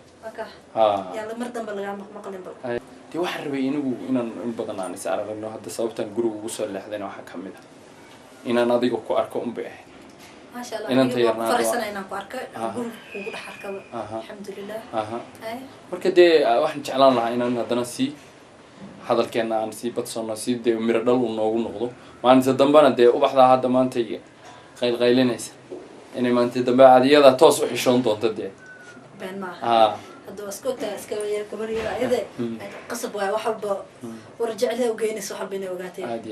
يلا مردم بالغام مقلم بال دي واحد ربينه إن بدنا نسأل إنه هذا صوبته جروب وصل لحدنا واحد كمله إن أنا ضيق أركم به ما شاء الله إن أنت يرنا فرسنا إن أركب جروب وجود حركة الحمد لله مركدي واحد شعلان له إن هذا نسي hadalkeena aan sii badsano si de miro dhal uu noogu noqdo maalinta dambana de ubaxda hadda maanta qaylinaysa inay maanta dambe adiyada toos u xishoon doonto de been ma hadda iskoota iska weeyar kabariyada ayade qasab waa wax walba warjacda u geynayso wax walba inay ogaatay aadi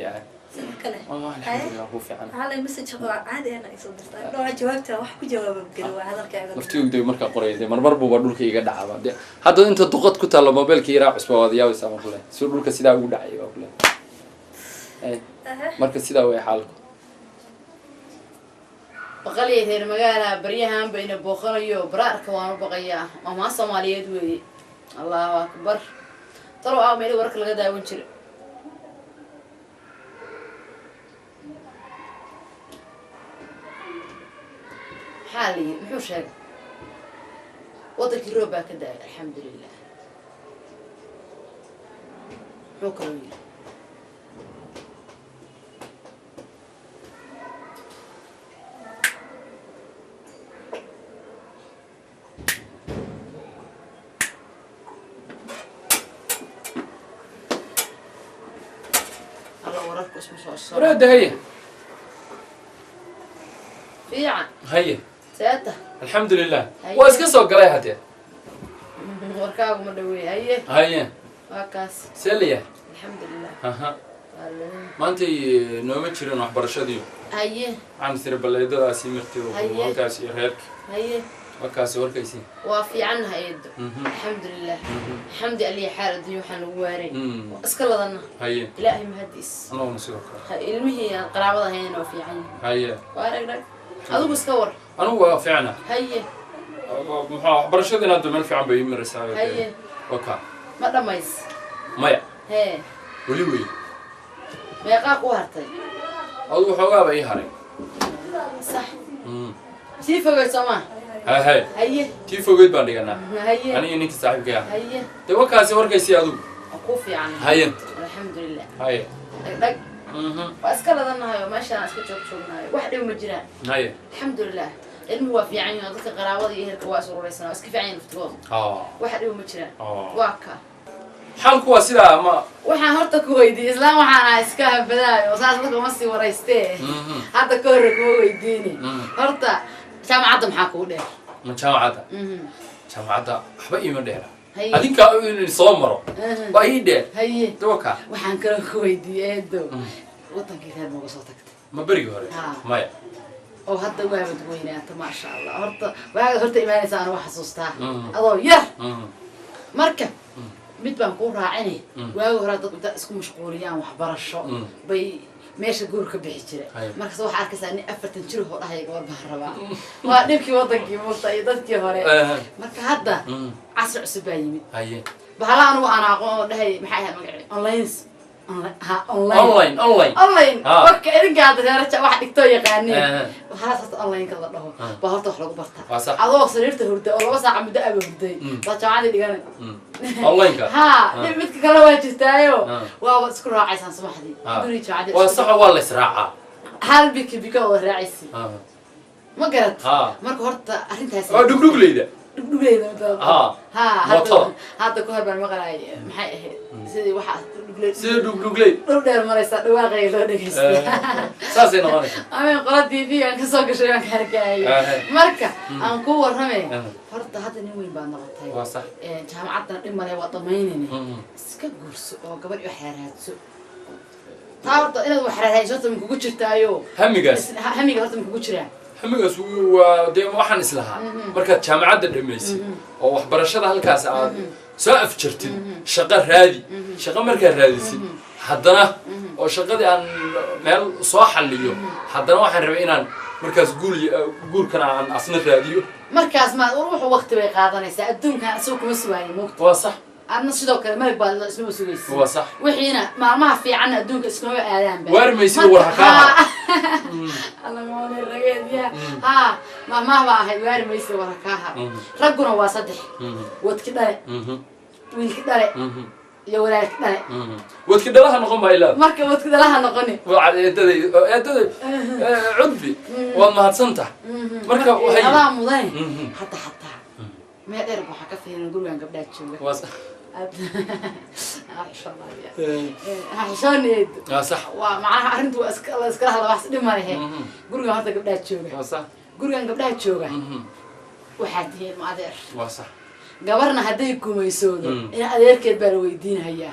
kale alxamdulillah hu fiican hala message caadi ana isoo dirtay nooca jawaabta wax ku jawaab geli waa hadalkaaga laftigu marka qorayday marmar buu dhulka iga dhacaba de hadda inta duqad ku taalo mobilka ira cusba wadiyaa isama kule si dhulka sida ugu dhacay waa kule marka sida way xaalku baqalay reer magaala bariyahan bayna booqanayo baraarka waan u baqayaa ama Soomaaliyeed weeye Allahu akbar taro aa meel warka laga daawan jiray حالي محوش هذا وضعك الروبة كده الحمد لله شكرا الله وراك اسمه صار ورا ده هي هي ساته الحمد لله واسك سو غلاي هاتي warkaagu ma dhaweey haye wakaas seliya الحمد لله maanta nooma jirin waxbarashadii haye aan sir baleedadaasi mirtay oo halkaas iyo reerki haye wakaas warkaysi waa fiican hay'ado الحمد لله الحمد لله xaaladii waxaan ugu waaray iska ladana haye ilaahay mahadis anoo sidoo kale ilmihii qaraabada hayeen oo fiican haye waaragna adigu iska war anu waa fiicna haye maxaa waxbarashadina hadda meel fiican bay imiraysaa haye waka ma dhamays maya hee wali wey meeqa ku hartay adigu xoogaaba ii haray sax sii fogay soma haye haye tii fogeed baan dhiganaa haye aniga ninka saaxiibkaya haye de wakaasi warkaysi adigu أكوفي يعني هاي الحمد لله هاي دق وأسكال هذا النهاية ما شاء أسكت شوف نهاية واحد يوم الجيران هاي الحمد لله المو في عيني ذلك قراوة يهلك واسر وليسنا بس كيف عيني فتقول واحد يوم الجيران واكا حالك واسيدا ما waxaan horta ku weydiiyay islaan waxaan iska habadaayo saas laga ma sii wareystee hadda ka hor ku weydiini horta jaamacadda maxaa ku dheer ma jaamacadda waxba iima dheera adinka in soo maro ba ii dheer haye dawka waxaan kala ku weydiiyay eedo wadankii reer mooga soo tagtay ma bariga hore maya oo hadda waabad weynaata ma sha Allah horta imaanaysa aan wax xasuustaa adoo yar marka mid baan ku raacinay waagu hore dad isku mashquuliyaan waxbarasho bay meesha guur ka bixi jiray markaas waxa arkaysaa in 40 jir oo dhahay gabar baan rabaa waa dhibkii wadankii muuqda iyo dadkii hore marka hadda casr cusub baa yimid haye bahalaan aan aqoon dhahay maxay ahayd magaci online وك إذا قاعد رجع واحد يكتب يقاني وخلاص online كذا له بهرت أخلق برتا عضو صريرته هرده ولا بس عم بدأ بهرده طلع عادي دقيقة online كا ها نبيت كلا واجد تايو وابس كل راعي سان سمح لي دوري عادي وصح والله سراعة هل بك ولا راعيسي ما قرأت مركو هرت أرنتها دق ليدا دقليدا هذا كهر بان مقراي maxay ahayd sidii waxa dugleey dheer maraysa dhawaaqay loo dhageysto saasay noqonaysaa ama qolad TV aan ka soo gashay aan ka arkay marka aan ku waramay horta hadda nin weyn baan noqotay waa sax jaamacadda dhimale waa damaynayna iska guurso oo gabadh wax xaraadso taarta inaad wax xaraadayso tan kugu jirtaayo hamiga horta kugu jiraa hamigaas waa de waxaan islahaa markaad jaamacadda dhameysay oo waxbarashada halkaas aad soo afjartid shaqo raadi shaqo markaa raadisid haddana oo shaqadii aan meel soo xalliyo haddana waxaan rabay inaan markaas guurkana aan asna raadiyo markaas ma ruuxu waqti bay qaadanaysaa adduunkan asoo kuma suwaayay moogta waa sax أنا سيدوك الملك بعد اسمه سويس. هو صح. وحينا ما في عنا دونك اسمه آدم. وارمي يصير وركاها. الله ما من الرجال يا ها ما واحد وارمي يصير وركاها. رجعنا واسطح. وتكدره. ويكدره. يا ولا كدره. وتكدره لها نقوم بايلا. مركب وتكدره لها نقني. وعد يتدي عذبي والله هتصنته. مركب وهي. الله مضاين. حتى ما يقدر بحكي فيه نقول عن قبلات شو. وصح. حشاني صح ومعها أنت الله يسكرها بس دي ما هي قولوا هذا قبلات شوقة صح قولوا عن قبلات شوقة وحدين ما أدر صح قبرنا هديكم يسودوا إن أدير كده برويدين هيا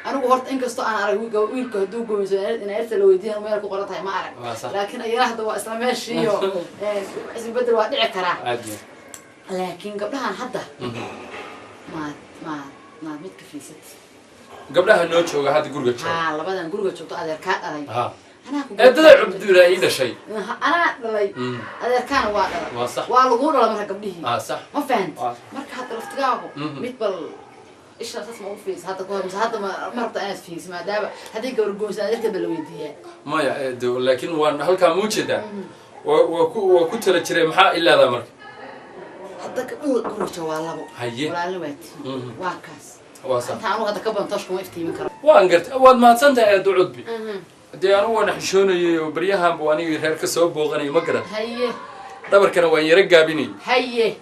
أنا قهرت إنك استو أنا أروي قويل كهدوكم يسودوا إن أرسل الويدين وما يركوا قرطها ما أعرف لكن أي واحد هو إسلام ماشي اسم بدر وادع كرا لكن قبلها حدا ما ميت كفيست قبلها نوتش وقاعد يقول لك لبدان يقول لك أدير كات علي أنا أدير عبد الله إذا شيء أنا لي أدير كان واحد صح والغور ولا مرة قبله صح ما فهمت مرة حتى الافتقاءه ميت بال إيش أساس ما هو فيس هذا كويس هذا ما ربط أنا فيس ما دابا هذيك الرجوز أدير كبلويدية ما يا لكن وان هل كان موجودة وكنت لتشري محا إلا هذا مرة حتى كل جوالبه ولا لويت واكاس وصح تعالوا هذا كبر تشكو افتي من كرا وانقرت اول ما تصنت دعود بي دي انا وانا حشوني وبريها بواني reer ka soo booqanay ma garan haye dhabarkana waan yara gaabinay haye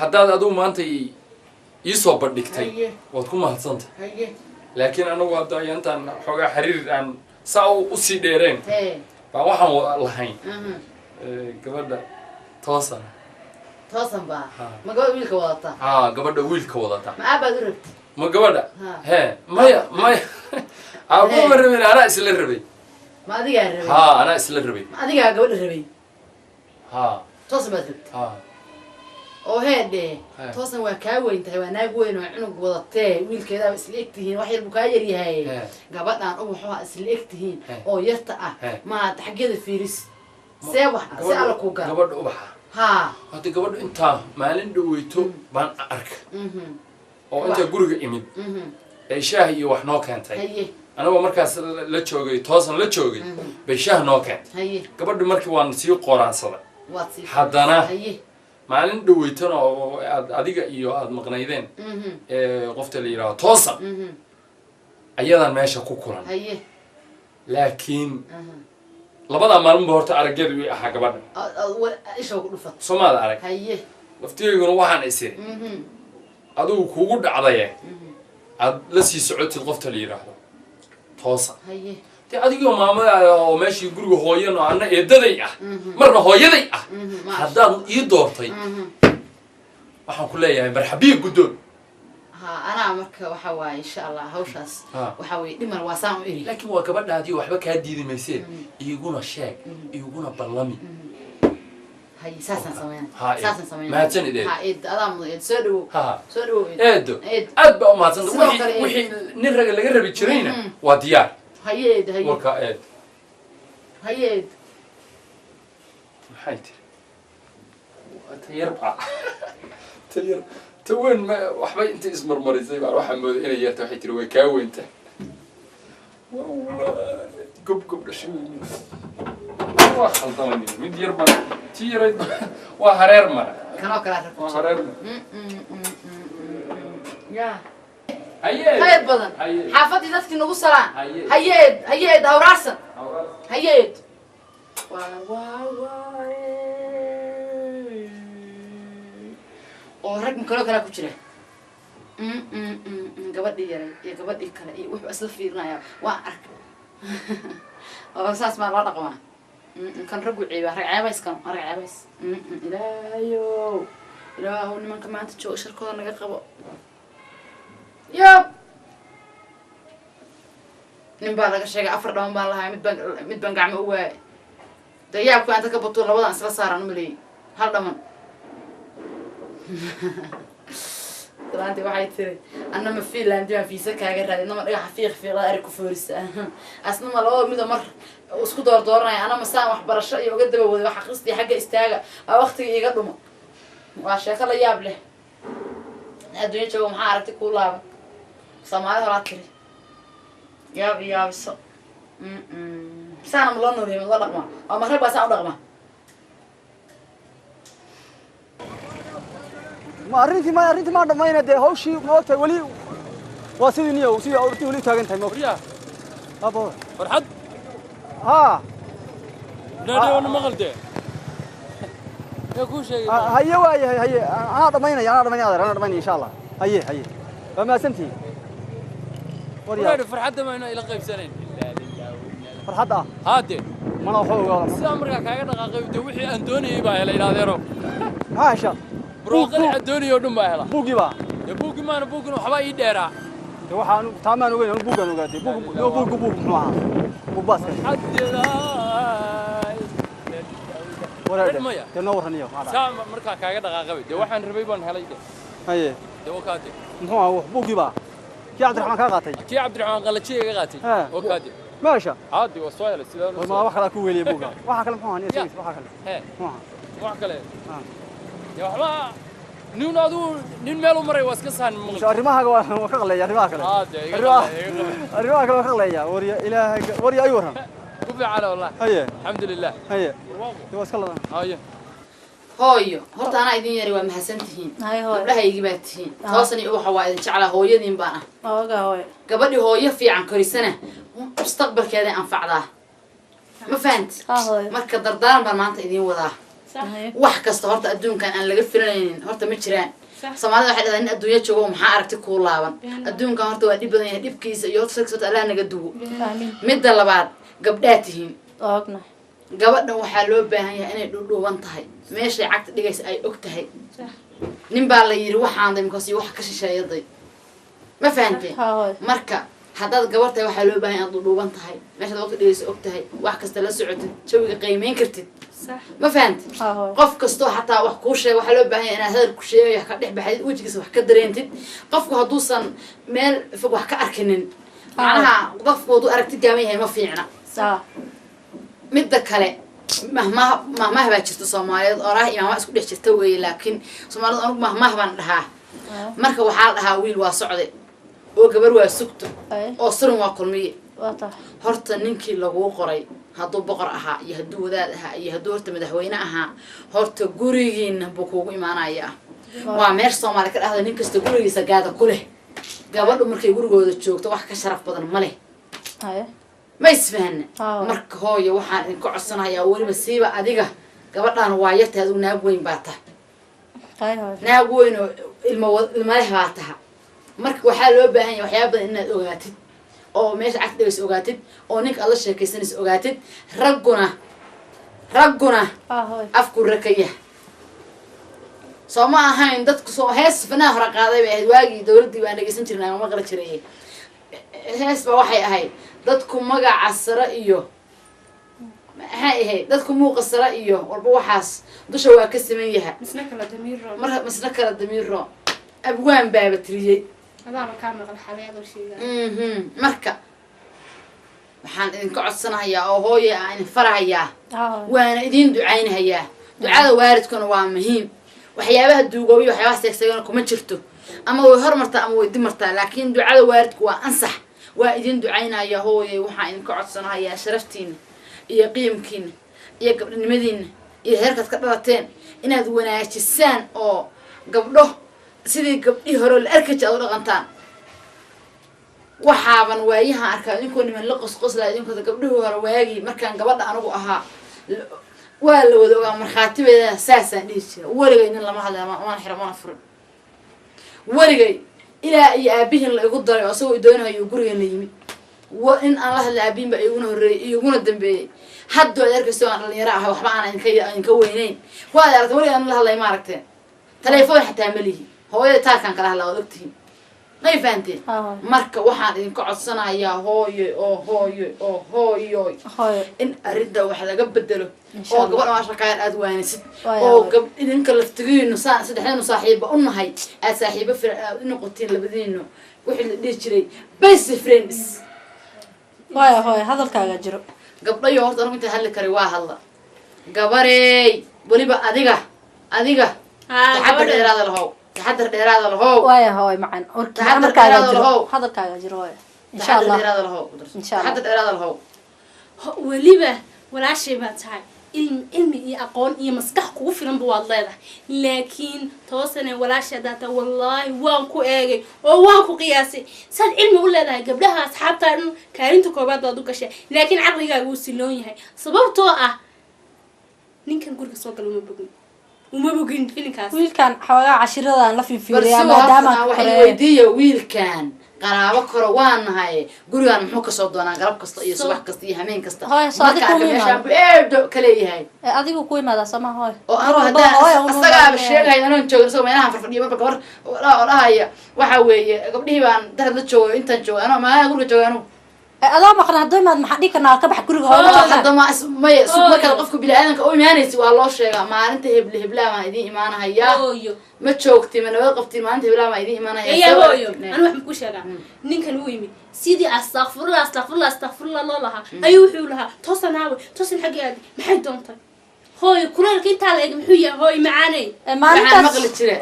hadaad adu maanta ii soo bandhigtay waad ku mahadsantahay haye laakiin anagu hadda ayantan xogaa xiriir aan saa u sii dheereen baa waxaan lahayn gabadha toosan توصل بقى ما قبل ويلك وضعتها قبل ويلك وضعتها ما أبى دربت ما قبل ها ما أبغى من الربي أنا أسل الربي ما أديك الربي أنا أسل الربي ما أديك قبل الربي توصل بدربت وهذا توصل وكاوي أنت وأنا قوي وعنق وضعته ويل كذا بس ليكتهين واحد البكاير هاي قبلنا عن أبو حوا أسليكتهين أو يرتقى ما تحقق الفيروس سوى سألك وقال قبل أبوها هذا قبل أنت مالين دويتو بان أرك أو أنت جورج إمد شاهي يوح نوكانت أنا بمركز لا تشوقي توصل لا تشوقي بشاه نوكانت قبل مركز وان سيو قران صلا حدنا maalin dhaweytana oo adiga iyo aad maqnaydeen qofta la yiraahdo toosa ayadan meesha ku kulan haye laakiin labada maalin ba horta arageedu way ahaa gabadha isha ku dhufat Soomaali arag haye laftigeeduna waxaan isir adigu kugu dhacday aad la sii socotid qofta la yiraahdo toosa haye te adigoo maamada oo meeshii guriga hooyano ana eedaday ah marna hooyaday ah haddaad ii doortay waxaan ku leeyahay marxabiye guddoon أنا مركب وحواي إن شاء الله هوشاس وحواي دمر واسام إلي لكن هو كبر نادي وحبا كادي دي ميسير يقولون الشاك يقولون برلمي هاي ساسا سمين ساسا سمين ما تسني ده ها إد أدم إد سودو سودو إد أدب ما تسني وحي نرجع اللي قرب يشرينا وديار هاي إد هاي وكا إد هاي إد حيتر تيربع تير توين ما وحبي أنت اسمر مريض بقى روح عمود إلى يرت وحيتر ويكاو أنت قب شو خلطاني من ديربع تير وهرير مرة كانوا كلاه وهرير يا هيا هيد بدن حافظي ذاتك نقول سلام هيد هوراسن هيد ورق مكانه كلا كجرا gabadhii yaray iyo gabadhii kale iyo wuxuu isla fiirinayaa waa ark oo saas ma la dhaqmaa kan ragu ciiba rag caabays kan rag caabays ilaahu nimanka maanta jooga shirkooda naga qabo yab nin baa laga sheegay 4 dhaman baan lahaay mid baan gacmo u waayay dayaabku anta ka bato labadan isla saaran ma leeyahay hal dhaman طلعت واحد تري أنا ما في اللي عندي ما في سكة جرّد إنما رجع في لا أريكو فورس أصلا ما لو ميدا مر وسكو دورنا أنا مساء وحبر الشيء وقد بودي وحقصتي حاجة استاجة وقت يقدمه وعشان كلا يابله الدنيا تجوا محارتي كلها سماعة راتري يا بس سنة ملون نوري من الله ما أو مخرب بس أنا رقمه ما أرنتي ما دمينا ده هوشي موت ولي واسيني وسي أورتي ولي تاجن تايم فريا أبو فرحد ها نادي وانا مغلده يا كل شيء هيا هيا أنا دمينا إن شاء الله هيا فما سنتي وريا فرحد ما إنه إلى قريب سنين فرحد هادي ما أنا أخوه والله سامرك كأنه دقيقة دوحي أندوني باي لا إله إلا ها إن شاء الله بروقل أندوني يودم باي لا بوجي با يا بوجي ما أنا بوجي وحباي يديرا waxaan taamaan ogeyn buu gaan ogaatay buu maxaa buu baas waraad kana waraniyo saam marka kaaga dhaqaaqay de waxaan rabay baan helay haye de wakaade muxuu ah buugi ba kii Cabdiraxmaan ka qaatay kii Cabdiraxmaan qalajiye ka qaatay wakaade maasha caadi waa soo helay sidoo ma wax kala ku weeliyay buuga waxa kale muxuu ahaa waxa kale wax kale ya waxba nin adu nin meel u maray waska saan maqal arimaha waa ka qalay arimaha kale arimaha kale waa ka qalay wariya ilaahay wariya ay waran ku fiican wallah haye alxamdulillah haye waska ladan haye hooyo horta ana idin yari waa mahadsantihiin gabdhahaygi baa tihiin toosani waxa waa idin jeclaa hooyadiin baan hooyo gabadhi hooyo fiican korisana mustaqbalkeeda anfacdaa ma fahanti marka dardaaran baan maanta idin wadaa wax kasta horta adduunkan aan laga filanaynin horta ma jiraan Soomaalida waxay dhahdaan in adduunyo joogo maxaa aragti ku laaban adduunkan horta waa dhib badan yahay dhibkiisa iyo horta Allah naga duwo midda labaad gabdhaha tihiin oogna gabadhan waxaa loo baahan yahay inay dhuudhuuban tahay meeshay cagta dhigaysa ay og tahay nin baa la yiri waxaan damkaasi wax ka shisheeyaday ma fahanteen marka haddaad gabartay waxaa loo baahan yahay dhuudhuuban tahay meeshaad waqti dhigaysa og tahay wax kasta la socotid jawiga qiimeyn kartid ما فهمت قف كستو حتى wax ku sheeg waxa loo baahan yahay inaad hadal ku sheegayo ka dhex baxay wajigiisa wax ka dareentid qofku haduusan meel fog wax ka arkinin macnaha qofku uu aragti gaamay yahay ma fiicna midda kale mahmah baa jirta Soomaaliyeed oo raah imaama isku dhex jirta weey laakiin Soomaalidu anigu mahmah baan dhahaa marka waxa la dhahaa wiil waa socday oo gabar waa sugto oo suran waa kulmiye horta ninkii lagu qoray hadduu boqor ahaa iyo hadduu wadaad ahaa iyo hadduu horta madaxweyne ahaa horta gurigiina buu kuugu imaanayaa waa meesha Soomaali ka dhahdo nin kasta gurigiisa gaada ku leh gabadhu markay gurigooda joogto wax ka sharaf badan ma leh ma isfahana marka hooyo waxaan idin ka codsanayaa weliba siiba adiga gabadhaan waa yarta adigu naag weyn baa tahay naag weyn oo ilmo leh baa tahay marka waxaa loo baahan yahay waxyaabo badan inaad ogaatid oo meesha cagtigaas ogaatid oo ninka alla sheekaysanaysa ogaatid ragguna afku rakaya soo ma ahayn dadku soo hees fanaa hore qaaday bay ahayd waagii dawladdii baan dhegeysan jirnay ama maqli jiray hees ba waxay ahayd dadku magaca sare iyo maxay ahayd dadku muuqa sare iyo walba waxaas dusha waa ka siman yahay misna kala damiiro abwaan baaba tiriyey marka waxaan idinka codsanayaa oo hooye aan idin farahayaa waana idin ducaynahayaa ducada waalidkuna waa muhiim waxyaabaha duugoobiyo waxyaabaha seegsagana kuma jirto ama way hormartaa ama way dimartaa laakiin ducada waalidku waa ansax waa idin ducaynayaa hooye waxaan idinka codsanahayaa sharaftiina iyo qiimkiina iyo gabdhanimadiina iyo heerkaad ka dhalateen inaad wanaajisaan oo gabdho sidii gabdhii hore la arkaji aad u dhaqantaan waxaaban waayahan arkaa idinkoo niman la qosqoslaa idinkooda gabdhihii hore waagii markaan gabadha anigu ahaa waa la wada ogaa markhaatibeeda saasaan dhihi jira weligay nin lama hadlay mana xiro mana furin weligay ilaa iyo aabihin la igu daray oo isagoo idoonahayo gurigeena yimid in aan la hadlay aabihin baa iguna horreeyey iguna dambeeyey haddoo ad arkayso aan dhalinyaro ahay waxba aan idinka weyneyn waad aragta weligay aan la hadlay ma aragteen telefoon xataa ma lihi hooyada taarkaan kala hadlaa waad ogtihiin may fahanteen marka waxaan idinka codsanayaa hooyo in arrinta wax laga bedelo oo gabadha maasha kaayar aad waanisid oo idinka laftigiinu saddexdeenu saaxiiba u nahay aad saaxiibo aad u noqotiin labadiinu wixii la dhihi jiray best friends hooyo hadalkaaga jiro gabdhayo horta anigu intaan hadli karay waa hadla gabarey weliba adiga taxadar dheeraada lahow taxadar dheeraada lahow hooy macaan hadalkaaga jiro hooyo insha allah taxadar dheeraada lahow weliba walaashay baa tahay ilmi iyo aqoon iyo maskax kugu filanba waad leedahay laakiin toosane walaasha daata wallaahi waan ku eegay oo waan ku qiyaasay saad cilmi u leedahay gabdhaha asxaabtaa dhan kaalinta koobaad baad u gashay laakiin caqligaaga wuu siloon yahay sababtoo ah ninkan guriga soo gala uma bogin filinkaas wiilkan xoogaa cashiradan la fiiriyaa maadaama waxay weydiiyo wiilkan qaraabo koro waa nahay gurigan muxuu ka soo doonaa galab kasta iyo subax kasta iyo hameen kasta marka meeshaan beedo kale yahay adigu ku imaada sama hooy oo anu hadaa asaga sheegay inaan joogo soo meelaha farfadhiyo marka gabar oo dhahaya waxa weeye gabdhihii baan darad la joogo intaan joogo anoo maaha guriga joogo anu adaa maqan haddii maad maxaa dhigi karnaa ka bax guriga hooyo hadama may marka qofka bini'aadanka oo imaanaysi waa loo sheegaa maalinta hebla baan idin imaanayaa ma joogti ma nabad qabti maalinta hebla baan idin imaanayaa hooyo anu wax ku sheegaa ninkan uu yimid sidii astaghfirullah loo lahaa ayuu wuxuu lahaa toosan xageed maxay doontay hooyo kuleelka intaa la eeg muxuu yahay hooyo macaanay maalintaas maqli jira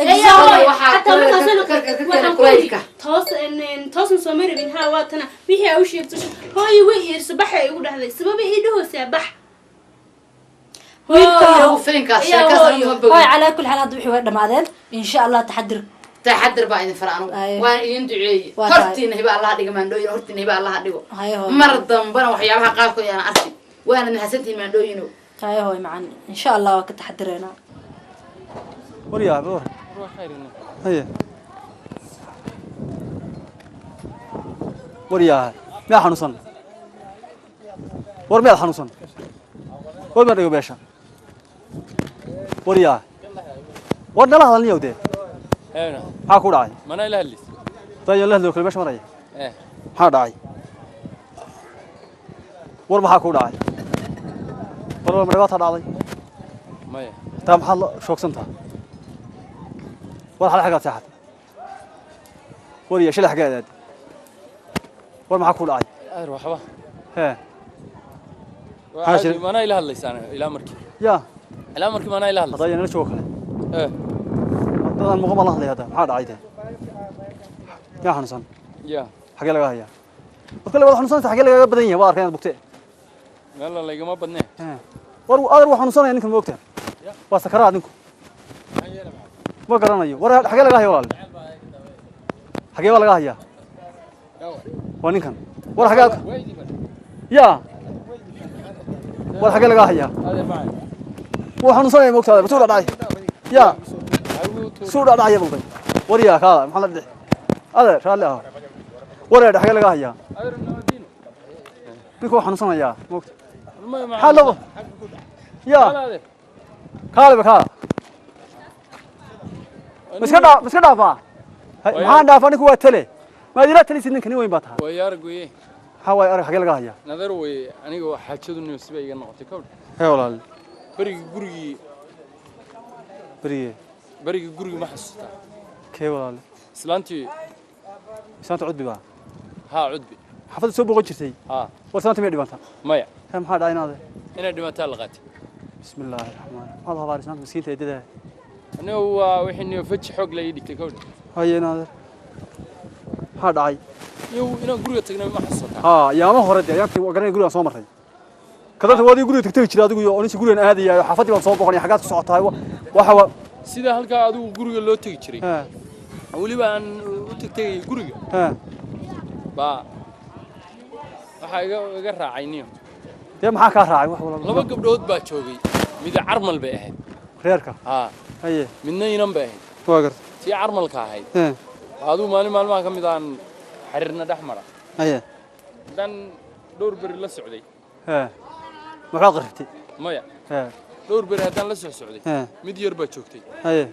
toosan soo marabin haa waatana wixii aa u sheegto hooyo way iirso baxay igu dhahday sababa ii dhahoosaa bax hooy calaa kulli xaal hadda wixii way dhamaadeen insha allah taxadir baa idin fara anugu waan idin duceeyey hortiina hiba allaha dhigo maandhooyin hortiina hiba allaha dhigo mar dambana waxyaabaha qaarkood yaan arkin waana mahadsantihiin maandhooyino hooy macaan insha allah waa ka taxadireynaa وريا بور هي وريا ما حنوصن ور ما حنوصن ور ما دغ بيشا وريا ور دلا هذا اليوم ده انا ها ku dhacay mana ila hadlis tayo la hadlo kale meesha maray ha dhacay war maxaa ku dhacay war ma dhawata dhacday maya taa maxaa shoogsantaa war hal xaga saxad وريا شلح حاجات war maxaa ku dhacay aar waxba حاشر mana ila hadlaysaan ila markii يا ila markii mana ila hadlaysaan طيب انا شو كله هذا المقام الله لي هذا maxaa dhacay يا حنصن ya xagee laga hayaa dadka la wada xanuunsan xagee laga badan yahay waa arkeen bugtay يلا اللي جماعة بدنا war adar waxaan soo ninkan moogtaa waa sakaraad ninku ma garanayo war xagee laga hayo walaal xagee laga hayaa waa ninkan war xagee ya war xagee laga hayaa waxaan soo moogtaa soo dhacay ya soo dhacay balday war yaa kaala maxaa la dhix adar raali ah war xagee laga hayaa ninku waxaan soo nayaa moogtaa حلو يا كالب كالب مسكدا فا ما دافانك هو تلي ما ديرا تلي سنن كني وين باتها ويارغوي حواي ارغ حق لغا هيا نظر وي انيغو حاجدو نيوسبا iga noqotay kowd هي والله بريغي غوري ما حسوستا كي والله اسلانتي عدبي با ها عدبي حفظ سو بوق جirtay ها وسانتي ميد بانتا مايا maxaa dhaynaade ina dhimataa laqaati bismillaah allah barisan miskiinta idada aniga wixii faj xoog la dhigtay kowd hayeenaade maxaa dhacay ina guriga tagnay ma xasuusta yaama hore yaantii garanay guriga soo maray kadanta wadii guriga tagtay jiray adigu iyo onisii guriga aadayay xafadii baan soo boqonay xagaad ku socotaay waxa sida halka adigu guriga loo tagi jiray waliba aan u tagtay guriga ba waxa iga raacayniyo dee maxaa ka raacay wax walaal laba gabdhood baa joogay mid carmal bay ahayd reerka haye midna inan bay ahayd waagar tii carmalka ahayd adigu maalmaha kamid aan xiriirna dhaxmara haye dan dhowr bari la socday maxaa qarxtay maya dhowr bari hadan la socday mid yar baa joogtay haye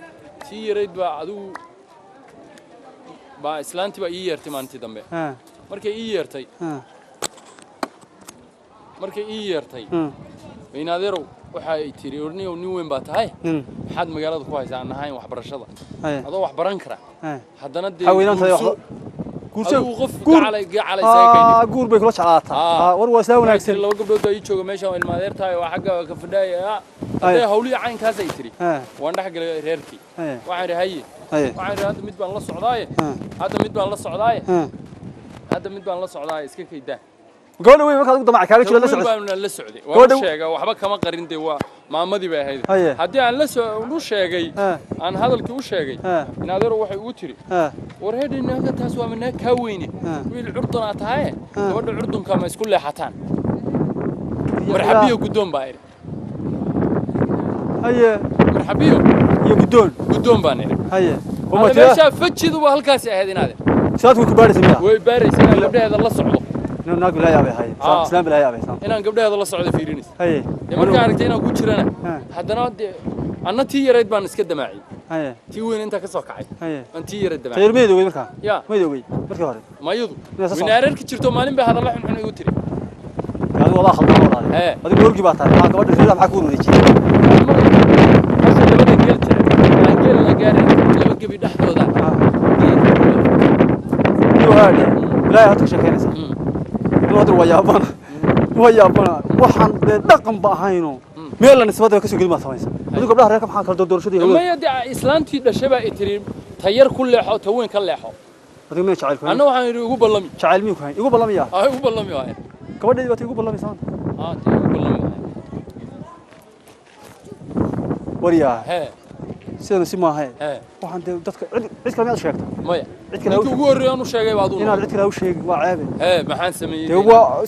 tii yareed baa adigu baa islaantii baa ii yeertay maalintii dambe markay ii yeertay weynadeerow waxa ay tiri orniyow nin weyn baa tahay maxaad magaalada ku haysaa aan ahayn waxbarashada adoo wax baran kara haddana dee guur bay kula jeclaataa war waa saa wanaagsan laba gabdhood baa ii jooga meesha ilmaadeer tahay oo xagga ka fadhiya hadee hawliya caynkaas ay tiri waan dhex galay reerkii waxaan idhi haye waxaan idhi hadda mid baan la socdaaye iska kaydaa gabadha weyn markaad ugu damac kaaga jiro la socday waan sheegay waxba kama qarin de waa maamadii bay ahayd hadii aan u sheegay aan hadalkii u sheegay inaadeero waxay ugu tiri war heedinaga taas waa manaa ka weyne wiil curdana tahay gabadha curdunka ma isku leexataan marxabiyo gudoon baa iri haye marxabiyo iyo gudoon baan iri haye uma meesha fajidu waa halkaas ahayd inaadeer saadku ku baaraysaa way baaraysaa gabdhaheeda la socdo ناق لا يا أبي هاي إسلام لا يا أبي إسلام إن قبلها هذا الله صعد في رينس هاي مركا عرفتين أقول شرنا حتى أنا تي يريد بان نسكت معي هاي تي وين أنت كسوق عاي هاي أنت تي يريد معي تير ميدو مركا يا ميدو مركا هذا ما يضو من أريد كتيرتو مالين بهذا الله إحنا يقول تري هذا والله خلنا والله هذا بيورجي بعثها ما قبل الفيلم معكون وديشي بس لو بدك قلت قال لا قارن لو بدك بيدحضو ذا هذا لا يعطيك شيء كنسا الوضع ويابنا waxaan dhaqan baahayno meel aan isbada ka soo gelma samaysan adigu gabdhaha reerka maxaa kala doorashadii ma yadi islaantii dhashay baa itiri tayar ku leexo taween ka leexo adigu ma jacayl ana waxaan yiri ugu ballami jacayl miyuu kahay ugu ballamiya ugu ballami waa gabadheedii waad ugu ballamisan ugu ballami wariya sidana si maaha waxaan dadka cid kale ma sheegto maya cid kale ugu horeeyaan u sheegay baad inaad cid kale u sheegay waa ceeb maxaan sameeyay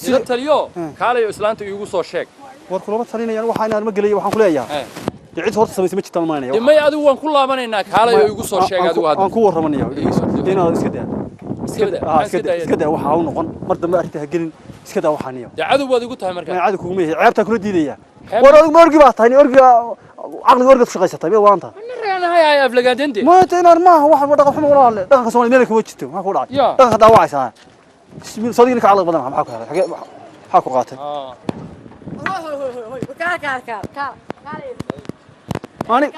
sida taliyo kaalayo islaanta igu soo sheeg war kulaba talinayaan waxa inaan ma galay waxaan ku leeyahay cid horta sameysay ma jirtaan maanaya may adigu waan ku laabanaynaa kaalayo igu soo sheeg adigu aan ku warramanayo inaad iska daa waxa uu noqon mar dambe arrinta ha gelin iska daa waxaan iyo cadow baad igu tahay markaa cadow kugu meehay ceebta kula diidaya war adigu ma orgi baa tahay orgiga عقل ورقة شقيستها بيا وانت. أنا هاي أفلقادنتي. ما تينار ما واحد ودق حمر ولا دق كسواني ملك وجهته ما كل عاد. دق هذا واعي ساعة. صديقك على بدن ما حكوا هذا حكوا قاتل. كار. ماني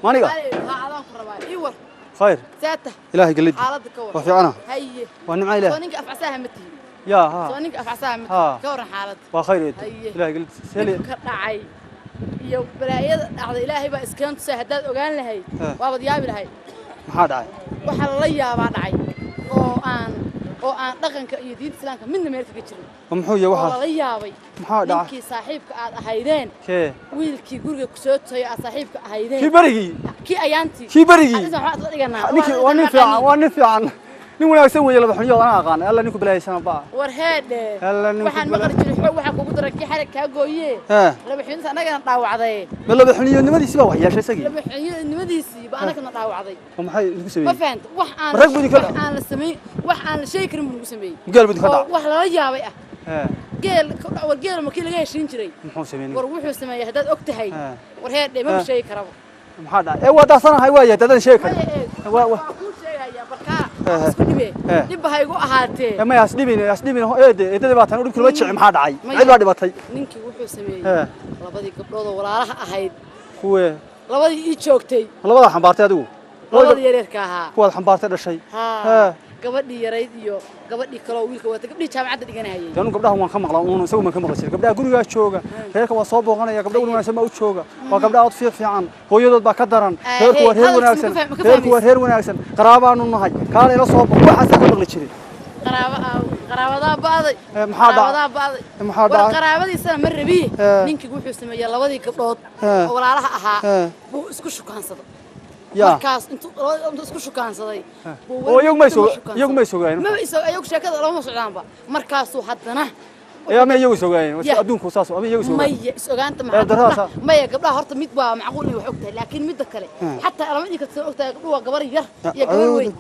قال. إيوه. خير. ساته. إلهي قلدي. حالتك كور. وفي أنا. هي. وأنا معي له. صونيك أفعساها متي. يا ها. صونيك أفعساها متي. كور حالت. وخير. إلهي قلدي. سلي. كرعي. iyo balaayada dhacda ilaahay baa iskaan tusay hadaad ogaan lahayd waabad yaabi lahayd maxaa dhacay waxa la yaabaa dhacay oo aan oo aan dhaqanka iyo diinta islaamka midna meel kaga jirin muxuu yahay oo waxa la yaabay maxaa dhacay ninkii saaxiibka aad ahaydeen kee wiilkii guriga ku soo tooyay aad saaxiibka ahaydeen kii barigii kii ayaantii kii barigii adiga waxaad la dhiganaa ninkii waa nin fiican nin wanaagsan weeye laba xuniyo aan aqaan alla ninku bilaaysan baa war heedhe alla ninku waxaan maqal jiray xoog waxa kugu daray kii xarig ka gooyee laba xuniyo anagana dhaawacday ma laba xuniyo nimadiisi baa wax yeeshay isagii laba xuniyo nimadiisi baa anagana dhaawacday oo maxay isku ma sameeyay fahanto wax aan la sameey wax aan la sheegi karin buu sameeyay geel buu ka dhac wax la yaabay ah geel markii laga heshiin jiray muxuu sameeyay war wuxuu sameeyay hadaad og tahay war heedhe ma sheegi karabo maxaa dhacay waa daasanahay waa yahay dadan sheekay waa isku dhibe dib ha igu ahaatee ma yaas dhibin eedada baa tan u dhibkii loo jicay maxaa dhacay cid baa dhibatay ninkii wuxuu sameeyay labadii gabdhood oo walaalaha ahayd kuwe labadii ii joogtay labada xambaartay adigu labadii yareerka ahaa kuwaad xambaartay dhashay gabadhii yarayd iyo gabadhii kale oo wiilka wata gabdhii jaamacadda dhiganayay tan gabdhaha waan ka maqlaa uun isagu ma ka maqlay gabdhaha guriga jooga reerka waa soo booqanaya gabdhaha wanaagsan ma u jooga waa gabdhaha aad fiican hooyadood baa ka daran reerku waa reer wanaagsan qaraabaanu nahay kaale ila soo booq waxa ka maqli jiray qaraabada baaday maxaa dhacay qaraabadiisana ma rabi ninkii wuxuu sameeyay labadii gabdhood oo walaalaha ahaa buu isku shukaansaday markaas intuu isku shukaansaday oo iyagu ma soogayn ma iyagu sheekada lama socdaanba markaasuu haddana ma iyagu soogayn adduunku saas ama iyagu soogayn maya is-ogaanta maxaa maya gabdhaha horta mid baa macquul inay wax ogtahay laakiin midda kale xataa lama idinka soo ogtahay gabdhuhu waa gabar yar iyo gabar weyn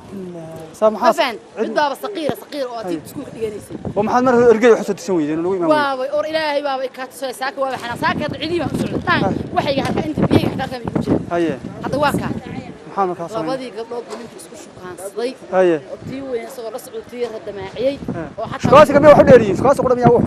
سامحة بالضبط صغيرة وأتيت تكون كديانيسي ومحد مرة رجع حسوا تسوي إنه لقي ما بابا أور إلهي بابا كاتسوي ساك وابا حنا ساك عديمة سعودان وحي حتى أنت بيجي حتى كم يوجد هيا هذا واقع محمد كاسم لبادي قبل بنت اسكو شقان صديق هيا تيو صغر رسعود تير الدماعي وحتى شكاسي كم يوحد داري شكاسي قدام يوح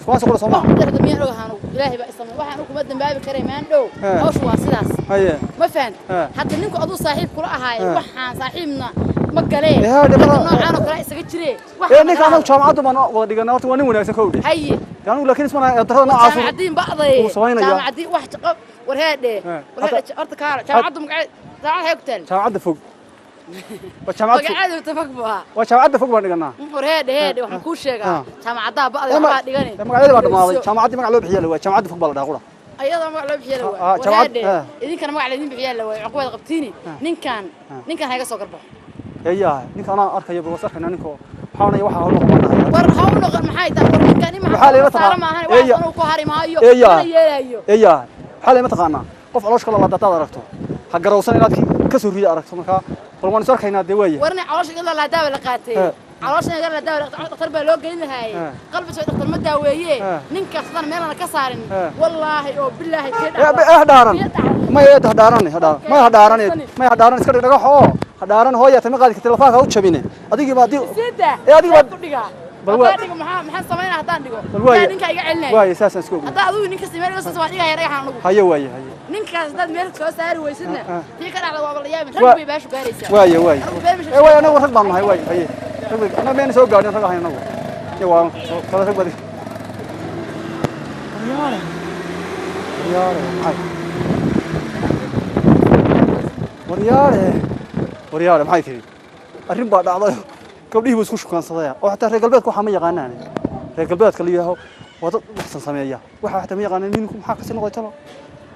شكاسي قدام صماء قدام يروح هانو إلهي بقى اسمه واحد نكون بدنا باب كريمان دو أو شو واسلاس هيا ما فهمت حتى نكون أدو صاحب كل هاي وحنا صاحبنا مقالة هذا نوعنا كلا يسقطري إنك أنا جامعة ما نودي قناة وأنا وين أسكودي هي يعني لكن اسمنا ترى عاصم جامعتين بعضي جامعتين واحد ورهاده أرد كار جامعة مقعد جامعة هيكتل جامعة فوق وجامعة مقعد تفقبها وجامعة فوق بني قناة ورهاده وحنا كل شيء جامعة بعضي بعض دقني مقعد بعد ما جامعة مقعد بحيل هو جامعة فوق بلد أقوله أيضا مقعد بحيل هو ورهاده إذا كان مقعدين بحيل هو عقوبة قبتيني نين كان هيك سوق ربح إياه نك أنا أركي بوسخ إن نكو حاول يوحى هو لقمة ورهون لقمة محايد كاني ما حالي متقنا إياه حالي متقنا قف علوش كلا لا تدركته حق روسنا لكن كسر ريا أركته مكا والله نسرك هنا دواية ورني علوش كلا لا داوي لقاتي علوش كلا لا داوي دكتور بالو جاين هاي قلبي شوي دكتور مداوية نينك أصلاً مالنا كسارن والله أو بالله كده هدارن ما هدارن إسكت دقاه هدارن هو يتم قاعد كتلفاك أو تشبينه أديك بعدي أديك بعدي محل سمينا هتان دقو نينك يقعلنا واي أساسا سكوب هذا أدوي نينك سمينا بس سوادي هاي ريحة عنو هيا واي نينك هذا ميل كوسار ويسنا في كذا على وابل الأيام رجبي باش كاريسة واي أنا ورث بنا هاي واي أنا بين سوق قاعدين رجع هاي نقول يوام كذا رجبي وريال maxay tiri arrin baa dhacday gabdhihii isku shukaan sadaya oo xataa reer galbeedku waxa ma yaqaanaan reer galbeedka liyaho wada waxsan sameeya waxa xataa ma yaqaanaan ninku maxaa ka sii noqday talo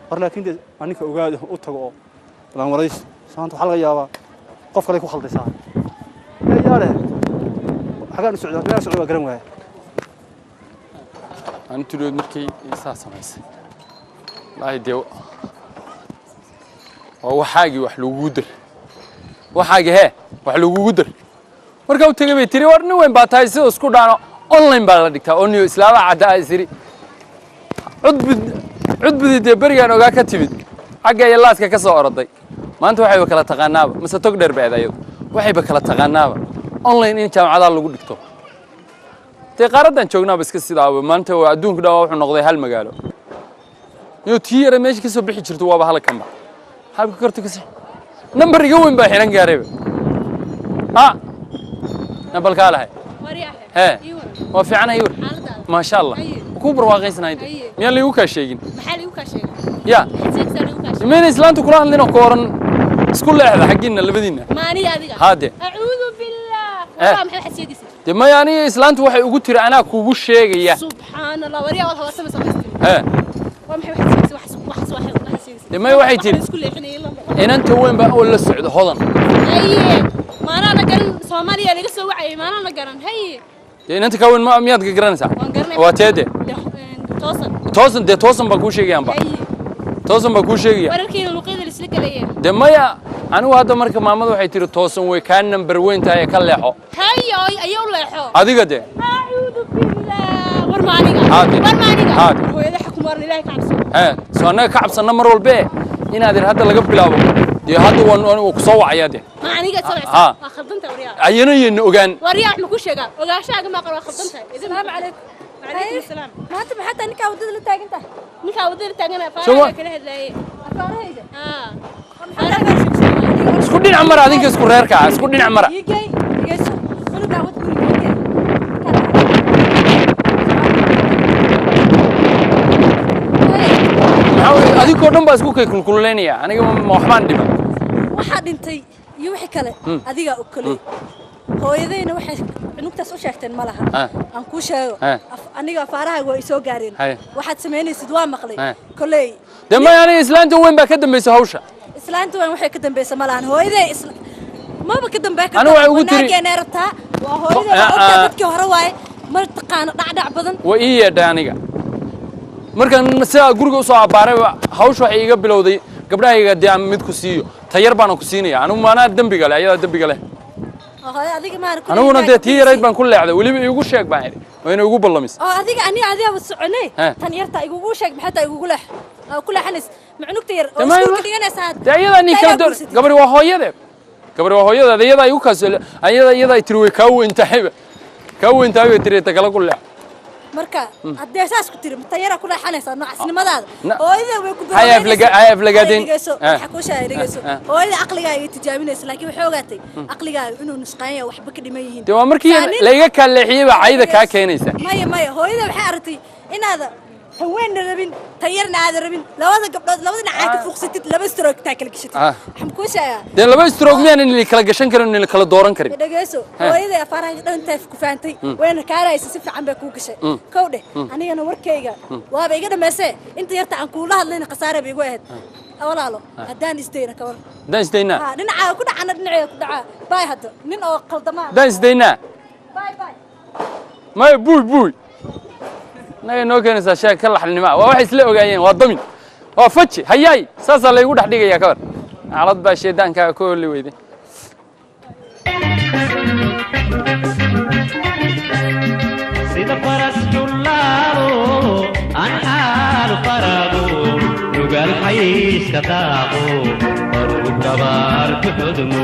war laakiin aninka ogaado u tago oo balan warays saanta waxa laga yaabaa qof kale ku khaldaysaa yaale xagaan u socdo meel socdo garan waaya antu dood markay isaa samaysay laahay deew oo waxaagi wax lagu dir waxaagi he wax lagu dir marka uu tagay bay tiri war nin weyn baa tahay sida isku dhaano online baa la dhigtaa oo niyo islaama cadda ay siri cudbudi barigan ogaa ka timid xagga ay laaska ka soo orday maanta waxay kala taqaanaaba mise tog dheer baadayo waxay kala taqaanaaba online in jaamacada lagu dhigto tii qaradan joognaaba iska sidaaba maanta waa adduunka dhawa wuxuu noqday hal magaalo iyo tii yara meesha ka soo bixi jirto waaba halkan ba habka kartu kasi number iga weyn baa xiran gaaray ha nabal kaalahay he waa fiican ayuu ma sha Allah ku barwaaqaysanayd miyaa la igu ka sheegin maxaa la igu ka sheegay ya xisiiska la igu ka sheegay meen islaantu kula hadlina ku oran isku leexda xaqiina labadiina maani adiga haade a'uudu billah waa maxay xisiidisa dee ma aniga islaantu waxay ugu tiri anaa kuugu sheegaya سبحان الله وريا والله وسام سمستي ee ومحي واحد dee may waxay tiri كل حين يلا inanta weyn baa oo la socdo hodan هي ما انا قرن Soomaaliya laga soo wacay ma ana garan hay dee inanta ka weyn ma miyaad ka garanaysaa waa teede toosan dee toosan baa kuu sheegayaan ba toosan baa kuu sheegaya wararkiina luqada la isla galayeen dee maya anigu hadda marka maamada waxay tiri toosan way kaa number weyn tahay ka leexo hay ayuu leexo adiga dee a'uudu billah war ma aniga hooyada xukumaar ilaahay ka cabso soo anaga ka cabsana mar walba inaad hadda laga bilaabo dee hadda waan ku soo wacaya dee ma aniga soo khaldanta wariyaa ayana yeena ogaan wariyaa wax ku sheega ogaashaaga ma qoro khaldanta assalaamu calaykum وعليكم السلام ما انت حتى نكا ودد لا تاغنتا نكا ودد لا تاغنا فانا كلا هدلايه افارهيدا isku dhinac mara adinka isku reerka isku dhinac mara yigay yigayso cunuga wad guriga adikoo dhan baa isku kay kulkuleynaya aniga ma waxbaan dhiba waxa dhintay iyo wixii kale adiga u kale hooyadayna waxay cunugtaas u sheegteen ma laha aan ku sheego aniga faaraha way soo gaareen waxaad sameynaysid waa maqlay kulay dama aniga islaanta weyn baa ka dambeysay hawsha islaanta weyn waxay ka dambeysay ma lahan hooyaday ma ba ka dambeey ka aniga waxay ugu tiri naageerta waa hooyaday dadkii hore waay ma taqaan dhacdhac badan way ii yeedhay aniga markaan sidaa guriga usoo abaaray hawsha waxay iga bilowday gabdhahayga dee aan mid ku siiyo tayar baana ku siinaya anigu maanaa dembiga leh ayadaa dembiga leh aniguna dee tii yarayd baan ku leexday weliba iigu sheeg baan idhi wayna igu ballamis adiga adiga soconay tan yarta igu sheeg maxay igu leex ku leexanays macnugta yar oo isku dhiganaysaa dee ayadaa nin kala door gabadhi waa hooyadeed ayadaa igu kaas ayadaa tiri way kaa weyntahay bay tiri tagala ku leex marka hadee saas ku tiri tayara ku leexanaysaa noocasnimadaada hooyada way ku hayaf lagaadin waxa ku sheegayso hooyada aqligaaga ay tijaabinayso laakiin waxay ogaatay aqligaaga inuu nusqayn waxba ka dhiman yihiin dee waa markii la iga kaleexiyay baa cayda kaa keenaysa maya hooyada waxay aragtay inaad haween rabin tayarna aad rabin labada gabdhood labada dhinac ka fuuqsatid laba stroke taa kala gashatid waxaan ku sheegaa dee laba stroke miyaan in kala gashan karin in kala dooran karin dhageyso hooyada afaraha dhantaaf ku faantay wayna kaaraysa si fiican bay ku gashay kowdhe anigana warkayga waaba iga dhameysay inta yarta aan kuula hadlayna qasaare bay igu ahayd walaalo hadaan isdayna ka war hadaan isdayna dhinaca ku dhacana dhinaceeda ku dhaca bay hadda nin oo qaldama hadaan isdayna may buuy naga noo keenaysaa sheeg ka laxnimo waa wax isla ogaayeen waa damin waa faji hayay saasaa laygu dhex dhigayaa ka war xaalad baa sheedaankaaga ka holi weyday sida faras jullaado aan xaalu farago nugaal xayiiska daaqo hor u gabaar ku xudmo